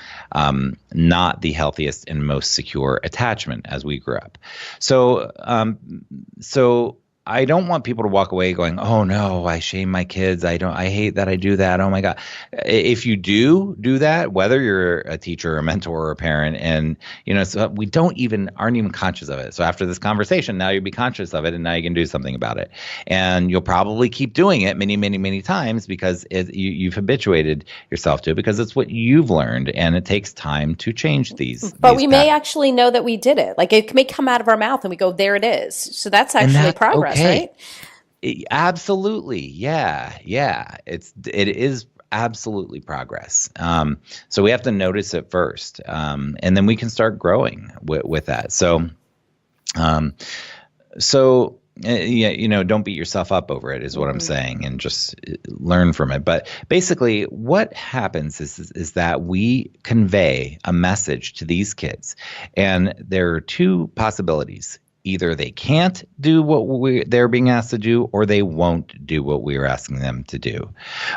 Speaker 3: not the healthiest and most secure attachment as we grew up. So I don't want people to walk away going, oh no, I shame my kids. I hate that I do that. Oh my God. If you do that, whether you're a teacher or a mentor or a parent, and so we aren't even conscious of it. So after this conversation, now you'll be conscious of it, and now you can do something about it. And you'll probably keep doing it many, many, many times because you've habituated yourself to it, because it's what you've learned, and it takes time to change these.
Speaker 4: But we may actually know that we did it. Like, it may come out of our mouth and we go, there it is. So that's actually progress.
Speaker 3: Okay.
Speaker 4: Right?
Speaker 3: Absolutely. Yeah. It is absolutely progress. So we have to notice it first. And then we can start growing with that. So don't beat yourself up over it is what I'm saying, and just learn from it. But basically what happens is that we convey a message to these kids, and there are two possibilities. Either they can't do what they're being asked to do, or they won't do what we're asking them to do.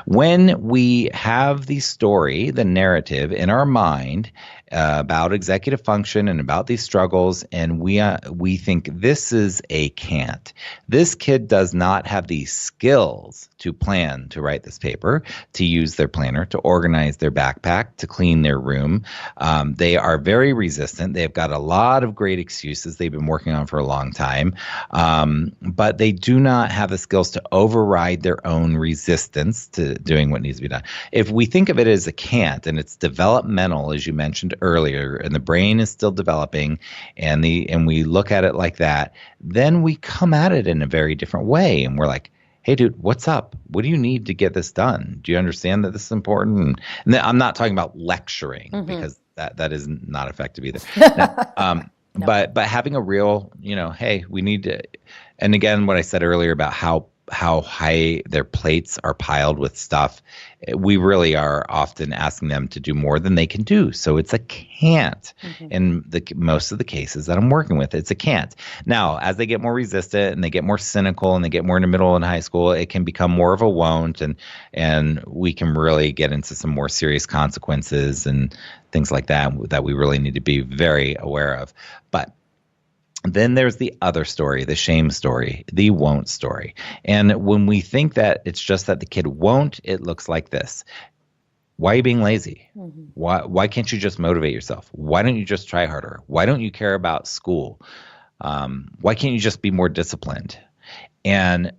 Speaker 3: When we have the story, the narrative in our mind about executive function and about these struggles, and we think this is a Cant. This kid does not have the skills to plan to write this paper, to use their planner, to organize their backpack, to clean their room. They are very resistant. They've got a lot of great excuses they've been working on for a long time, but they do not have the skills to override their own resistance to doing what needs to be done. If we think of it as a Cant, and it's developmental, as you mentioned earlier, and the brain is still developing, and we look at it like that, then we come at it in a very different way, and we're like, hey, dude, what's up? What do you need to get this done? Do you understand that this is important? And then I'm not talking about lecturing because that is not effective either. No. But having a real, hey, we need to, and again, what I said earlier about how high their plates are piled with stuff, we really are often asking them to do more than they can do. So it's a can't. In most of the cases that I'm working with, it's a can't. Now, as they get more resistant and they get more cynical and they get more in the middle and high school, it can become more of a won't, and we can really get into some more serious consequences and things like that we really need to be very aware of. But then there's the other story, the shame story, the won't story. And when we think that it's just that the kid won't, it looks like this. Why are you being lazy? Why can't you just motivate yourself? Why don't you just try harder? Why don't you care about school? Why can't you just be more disciplined? And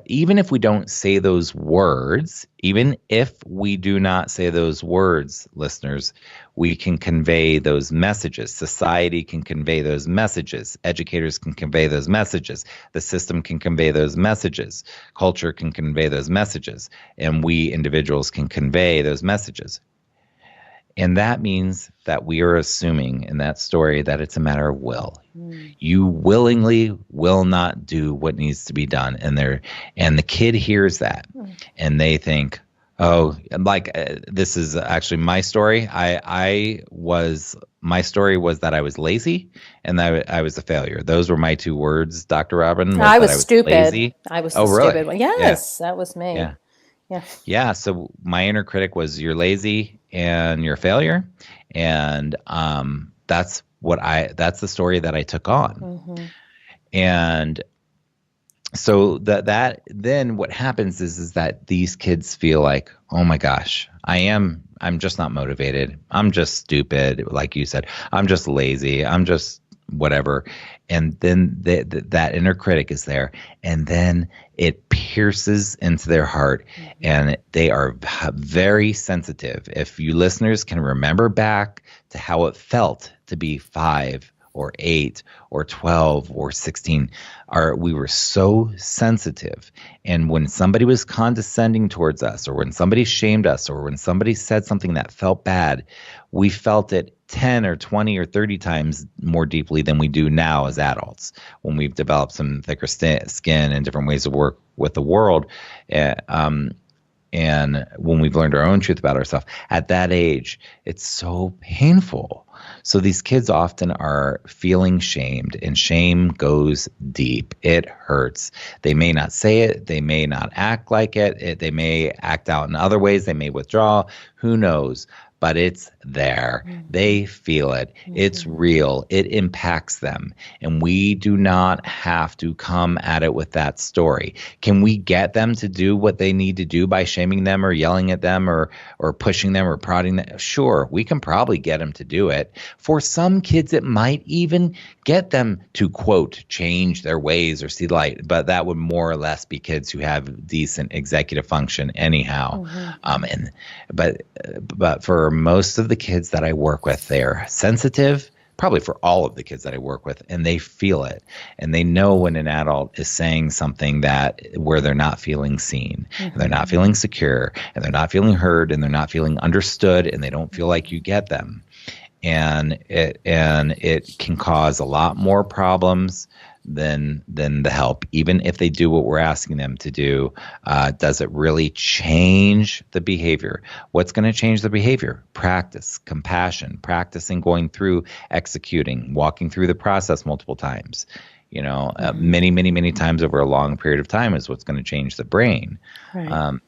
Speaker 3: even if we don't say those words, even if we do not say those words, listeners, we can convey those messages. Society can convey those messages. Educators can convey those messages. The system can convey those messages. Culture can convey those messages. And we individuals can convey those messages. And that means that we are assuming in that story that it's a matter of will. You willingly will not do what needs to be done. And the kid hears that and they think, this is actually my story. My story was that I was lazy and that I was a failure. Those were my two words, Dr. Robyn.
Speaker 4: I was stupid.
Speaker 3: Lazy.
Speaker 4: I was the stupid one. Yes, that was me.
Speaker 3: Yeah. Yeah. So my inner critic was, you're lazy and you're a failure. And that's the story that I took on. And so that then what happens is that these kids feel like, oh my gosh, I'm just not motivated. I'm just stupid. Like you said, I'm just lazy. I'm just whatever. And then that inner critic is there, and then it pierces into their heart, and they are very sensitive. If you listeners can remember back to how it felt to be 5 or 8 or 12 or 16, we were so sensitive. And when somebody was condescending towards us, or when somebody shamed us, or when somebody said something that felt bad, we felt it 10 or 20 or 30 times more deeply than we do now as adults, when we've developed some thicker skin and different ways to work with the world. And when we've learned our own truth about ourselves. At that age, it's so painful. So these kids often are feeling shamed, and shame goes deep. It hurts. They may not say it. They may not act like it. They may act out in other ways. They may withdraw. Who knows? But it's there. They feel it. It's real. It impacts them. And we do not have to come at it with that story. Can we get them to do what they need to do by shaming them or yelling at them or pushing them or prodding them? Sure, we can probably get them to do it. For some kids, it might even get them to, quote, change their ways or see light. But that would more or less be kids who have decent executive function anyhow. But for most of the kids that I work with, they're sensitive, probably for all of the kids that I work with, and they feel it. And they know when an adult is saying something where they're not feeling seen, and they're not feeling secure, and they're not feeling heard, and they're not feeling understood, and they don't feel like you get them. And it can cause a lot more problems than the help. Even if they do what we're asking them to do, does it really change the behavior? What's going to change the behavior? Practice, compassion, practicing going through, executing, walking through the process multiple times. Many, many, many times over a long period of time is what's going to change the brain.
Speaker 4: Right.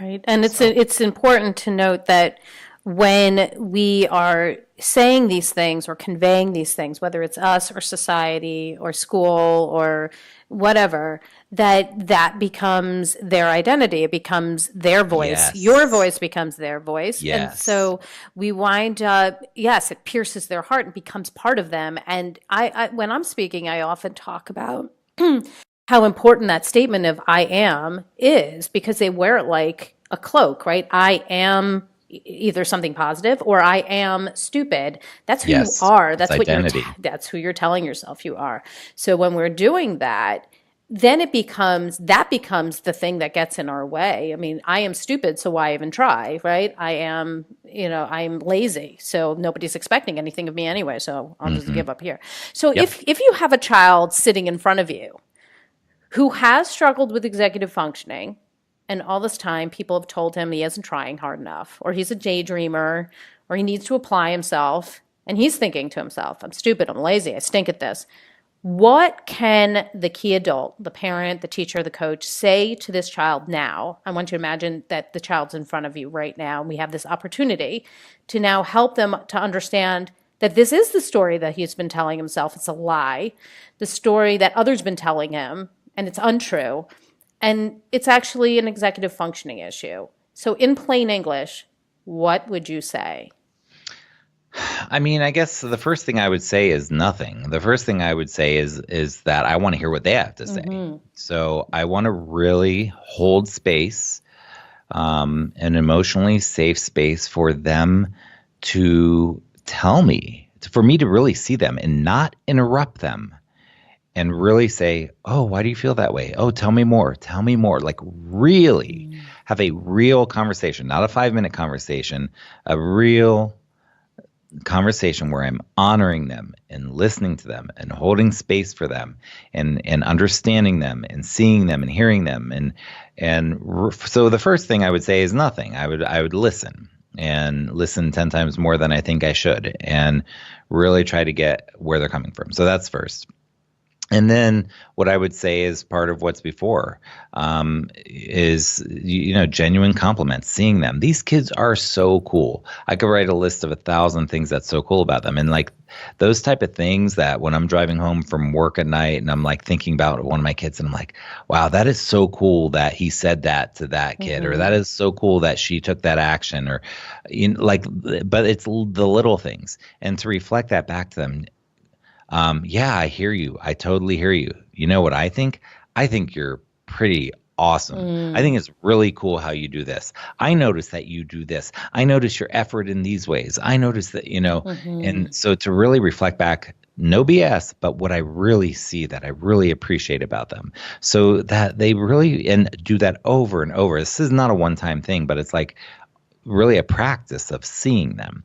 Speaker 4: Right. And it's important to note that when we are saying these things or conveying these things, whether it's us or society or school or whatever, that becomes their identity. It becomes their voice.
Speaker 3: Yes.
Speaker 4: Your voice becomes their voice.
Speaker 3: Yes.
Speaker 4: And so we wind up, it pierces their heart and becomes part of them. And I when I'm speaking, I often talk about how important that statement of I am is, because they wear it like a cloak, right? I am either something positive or I am stupid. That's who you are. That's what identity. That's who you're telling yourself you are. So when we're doing that, then that becomes the thing that gets in our way. I mean, I am stupid, so why even try, right? I'm lazy, so nobody's expecting anything of me anyway, so I'll just give up here. So if you have a child sitting in front of you who has struggled with executive functioning, and all this time people have told him he isn't trying hard enough, or he's a daydreamer, or he needs to apply himself, and he's thinking to himself, I'm stupid, I'm lazy, I stink at this. What can the key adult, the parent, the teacher, the coach, say to this child now? I want you to imagine that the child's in front of you right now, and we have this opportunity to now help them to understand that this is the story that he's been telling himself. It's a lie. The story that others been telling him, and it's untrue. And it's actually an executive functioning issue. So in plain English, what would you say?
Speaker 3: I mean, I guess the first thing I would say is nothing. The first thing I would say is that I want to hear what they have to say. So I want to really hold space, an emotionally safe space for them to tell me, for me to really see them and not interrupt them and really say, oh, why do you feel that way? Oh, tell me more. Tell me more. Like really have a real conversation, not a 5-minute conversation, a real conversation where I'm honoring them and listening to them and holding space for them and understanding them and seeing them and hearing them. So the first thing I would say is nothing. I would listen and listen 10 times more than I think I should and really try to get where they're coming from. So that's first. And then what I would say is part of what's before is, genuine compliments, seeing them. These kids are so cool. I could write a list of 1,000 things that's so cool about them. And like those type of things that when I'm driving home from work at night and I'm like thinking about one of my kids and I'm like, wow, that is so cool that he said that to that kid, or that is so cool that she took that action, or but it's the little things. And to reflect that back to them. Yeah, I hear you. I totally hear you. You know what I think? I think you're pretty awesome. I think it's really cool how you do this. I notice that you do this. I notice your effort in these ways. I notice that, and so to really reflect back, no BS, but what I really see that I really appreciate about them. So that they really and do that over and over. This is not a one-time thing, but it's like really a practice of seeing them.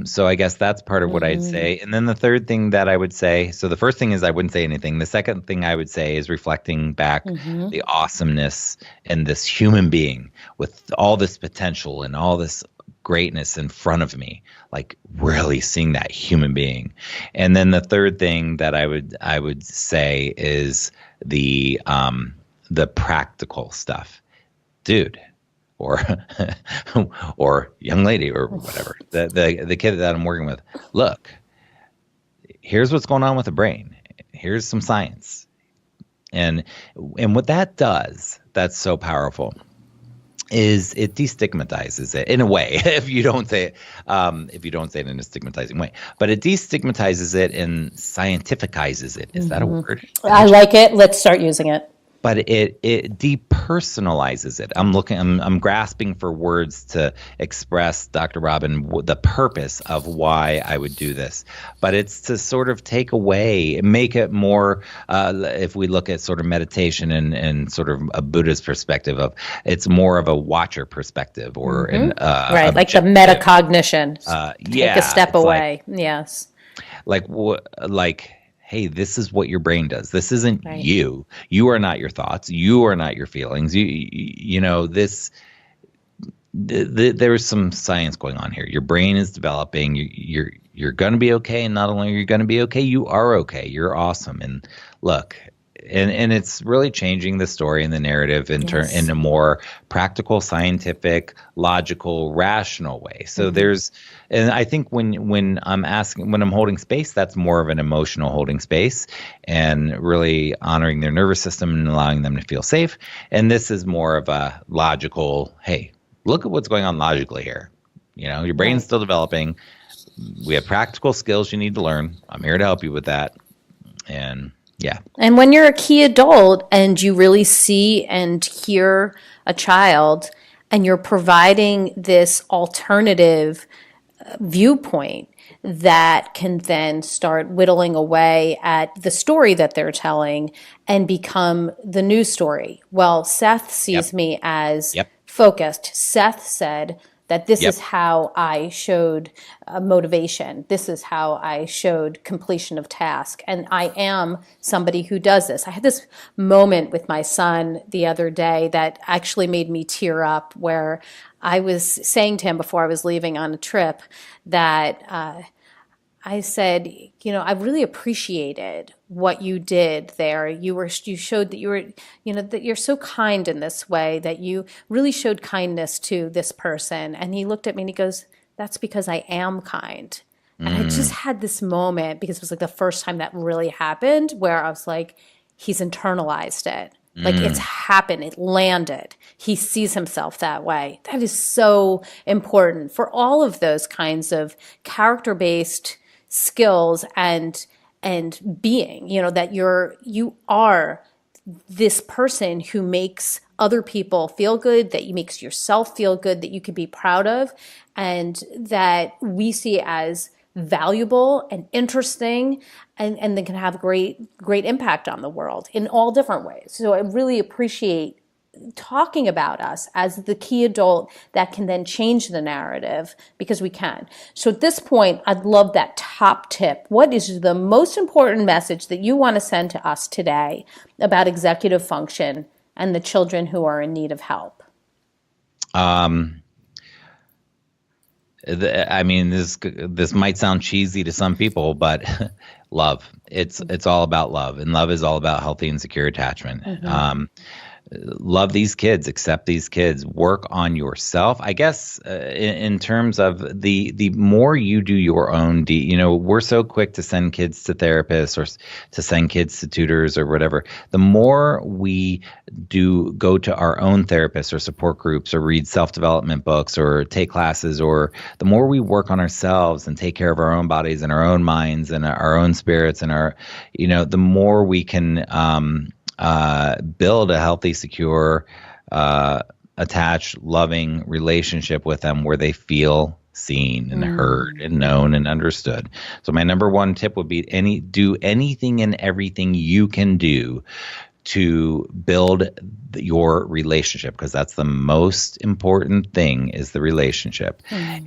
Speaker 3: So I guess that's part of what I'd say. And then the third thing that I would say, so the first thing is I wouldn't say anything. The second thing I would say is reflecting back the awesomeness in this human being with all this potential and all this greatness in front of me, like really seeing that human being. And then the third thing that I would say is the practical stuff. Dude, or young lady or whatever, the kid that I'm working with, look, here's what's going on with the brain. Here's some science. And what that does, that's so powerful, is it destigmatizes it in a way, if you don't say it in a stigmatizing way, but it destigmatizes it and scientificizes it. Is that a word?
Speaker 4: I like it. Let's start using it.
Speaker 3: But it depersonalizes it. I'm grasping for words to express, Dr. Robyn, the purpose of why I would do this. But it's to sort of take away, make it more, if we look at sort of meditation and sort of a Buddhist perspective of, it's more of a watcher perspective or right,
Speaker 4: like the metacognition. Take a step away.
Speaker 3: Like,
Speaker 4: yes.
Speaker 3: Like, hey, this is what your brain does. This isn't you. You are not your thoughts. You are not your feelings. There's some science going on here. Your brain is developing. You're going to be okay. And not only are you going to be okay, you are okay. You're awesome. And look, and it's really changing the story and the narrative in a more practical, scientific, logical, rational way. So and I think when I'm holding space, that's more of an emotional holding space and really honoring their nervous system and allowing them to feel safe. And this is more of a logical, hey, look at what's going on logically here. Your brain's still developing. We have practical skills you need to learn. I'm here to help you with that. And yeah.
Speaker 4: And when you're a key adult and you really see and hear a child and you're providing this alternative viewpoint, that can then start whittling away at the story that they're telling and become the new story. Well, Seth sees me as focused. Seth said that this is how I showed motivation. This is how I showed completion of task. And I am somebody who does this. I had this moment with my son the other day that actually made me tear up, where I was saying to him before I was leaving on a trip that I said, you know, I really appreciated what you did there. You showed that you were, you know, that you're so kind in this way, that you really showed kindness to this person. And he looked at me and he goes, that's because I am kind. And I just had this moment, because it was like the first time that really happened, where I was like, he's internalized it. Like it's happened, it landed. He sees himself that way. That is so important for all of those kinds of character-based skills and being, you know, that you are this person who makes other people feel good, that you makes yourself feel good, that you can be proud of, and that we see as valuable and interesting, and then can have great impact on the world in all different ways. So I really appreciate talking about us as the key adult that can then change the narrative, because we can. So at this point, I'd love that top tip. What is the most important message that you want to send to us today about executive function and the children who are in need of help?
Speaker 3: I mean, this might sound cheesy to some people, but love. It's all about love, and love is all about healthy and secure attachment. Love these kids, accept these kids, work on yourself. I guess in terms of the more you do your own, you know, we're so quick to send kids to therapists or to send kids to tutors or whatever. The more we go to our own therapists or support groups or read self-development books or take classes, or the more we work on ourselves and take care of our own bodies and our own minds and our own spirits and our, you know, the more we can build a healthy, secure, attached, loving relationship with them where they feel seen and heard and known and understood. So my number one tip would be do anything and everything you can do to build your relationship, because that's the most important thing, is the relationship.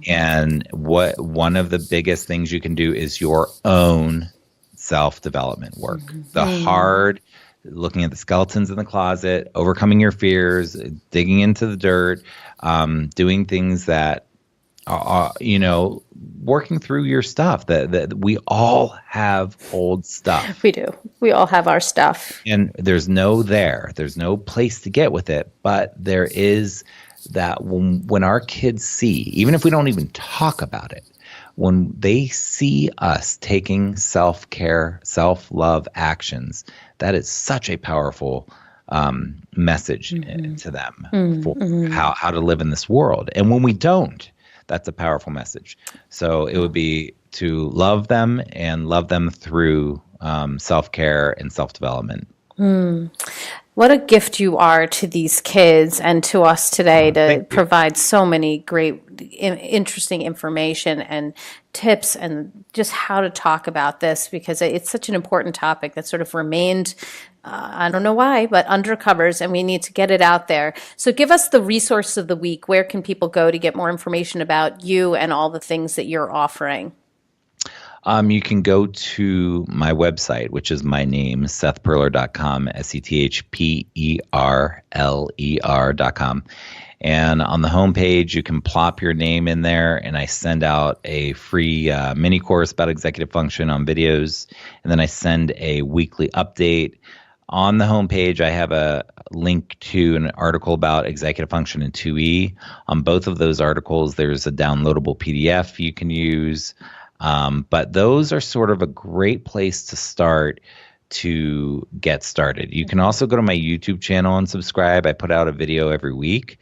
Speaker 3: And one of the biggest things you can do is your own self-development work. The hard, looking at the skeletons in the closet, overcoming your fears, digging into the dirt, doing things that are, you know, working through your stuff. That we all have old stuff.
Speaker 4: We do. We all have our stuff.
Speaker 3: And there's no place to get with it. But there is that when our kids see, even if we don't even talk about it, when they see us taking self-care, self-love actions, that is such a powerful message to them for how to live in this world. And when we don't, that's a powerful message. So it would be to love them and love them through self-care and self-development.
Speaker 4: What a gift you are to these kids and to us today to provide so many great, interesting information and tips and just how to talk about this, because it's such an important topic that sort of remained, I don't know why, but under covers, and we need to get it out there. So give us the resource of the week. Where can people go to get more information about you and all the things that you're offering?
Speaker 3: You can go to my website, which is my name, SethPerler.com, SethPerler.com. And on the homepage, you can plop your name in there, and I send out a free mini course about executive function on videos. And then I send a weekly update. On the homepage, I have a link to an article about executive function in 2E. On both of those articles, there's a downloadable PDF you can use. But those are sort of a great place to start to get started. You can also go to my YouTube channel and subscribe. I put out a video every week.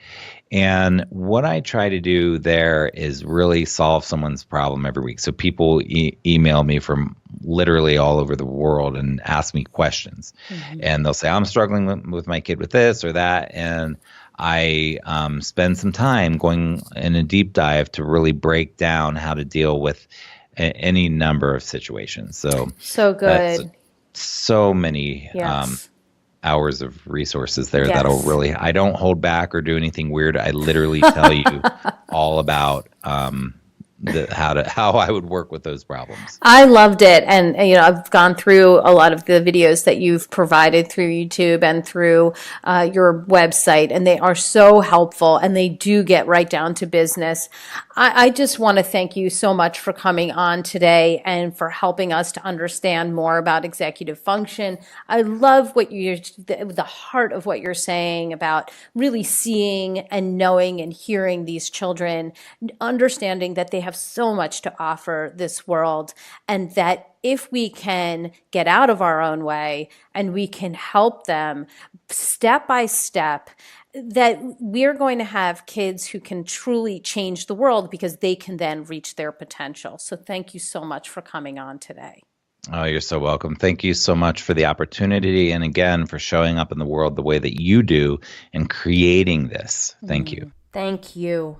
Speaker 3: And what I try to do there is really solve someone's problem every week. So people email me from literally all over the world and ask me questions. And they'll say, I'm struggling with my kid with this or that. And I spend some time going in a deep dive to really break down how to deal with any number of situations.
Speaker 4: So good.
Speaker 3: So many
Speaker 4: Yes.
Speaker 3: hours of resources there
Speaker 4: Yes.
Speaker 3: that'll really, I don't hold back or do anything weird. I literally tell you all about how I would work with those problems.
Speaker 4: I loved it. And, I've gone through a lot of the videos that you've provided through YouTube and through your website, and they are so helpful and they do get right down to business. I just want to thank you so much for coming on today and for helping us to understand more about executive function. I love the heart of what you're saying about really seeing and knowing and hearing these children, understanding that they have so much to offer this world, and that if we can get out of our own way and we can help them step by step, that we're going to have kids who can truly change the world because they can then reach their potential. So thank you so much for coming on today.
Speaker 3: Oh, you're so welcome. Thank you so much for the opportunity. And again, for showing up in the world the way that you do and creating this. Thank you.
Speaker 2: Thank you.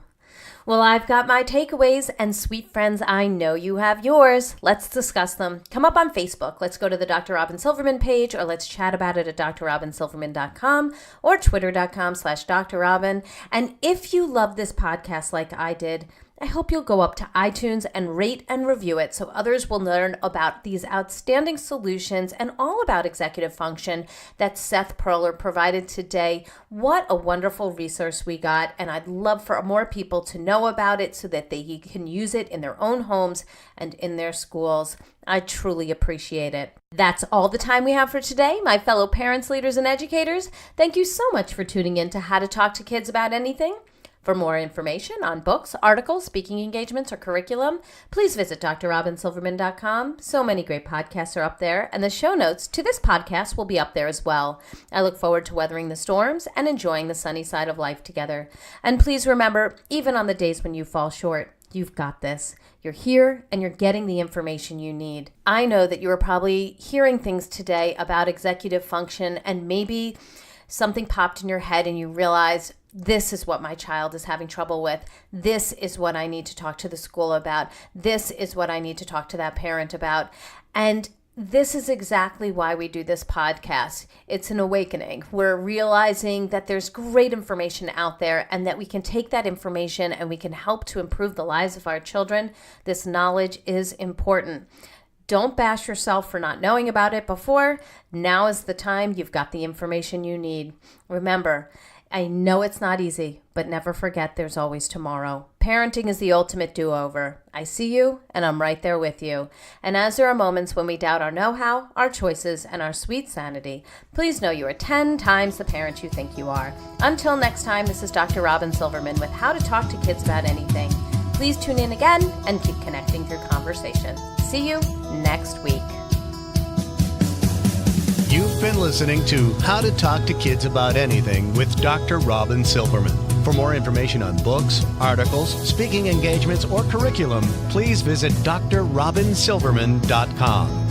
Speaker 2: Well, I've got my takeaways, and sweet friends, I know you have yours. Let's discuss them. Come up on Facebook. Let's go to the Dr. Robyn Silverman page, or let's chat about it at drrobynsilverman.com or twitter.com/drrobyn. And if you love this podcast like I did, I hope you'll go up to iTunes and rate and review it so others will learn about these outstanding solutions and all about executive function that Seth Perler provided today. What a wonderful resource we got, and I'd love for more people to know about it so that they can use it in their own homes and in their schools. I truly appreciate it. That's all the time we have for today, my fellow parents, leaders, and educators. Thank you so much for tuning in to How to Talk to Kids About Anything. For more information on books, articles, speaking engagements, or curriculum, please visit drrobynsilverman.com. So many great podcasts are up there, and the show notes to this podcast will be up there as well. I look forward to weathering the storms and enjoying the sunny side of life together. And please remember, even on the days when you fall short, you've got this. You're here and you're getting the information you need. I know that you are probably hearing things today about executive function, and maybe something popped in your head and you realize, this is what my child is having trouble with. This is what I need to talk to the school about. This is what I need to talk to that parent about. And this is exactly why we do this podcast. It's an awakening. We're realizing that there's great information out there and that we can take that information and we can help to improve the lives of our children. This knowledge is important. Don't bash yourself for not knowing about it before. Now is the time. You've got the information you need. Remember, I know it's not easy, but never forget there's always tomorrow. Parenting is the ultimate do-over. I see you, and I'm right there with you. And as there are moments when we doubt our know-how, our choices, and our sweet sanity, please know you are 10 times the parent you think you are. Until next time, this is Dr. Robyn Silverman with How to Talk to Kids About Anything. Please tune in again and keep connecting through conversation. See you next week.
Speaker 1: You've been listening to How to Talk to Kids About Anything with Dr. Robyn Silverman. For more information on books, articles, speaking engagements, or curriculum, please visit drrobynsilverman.com.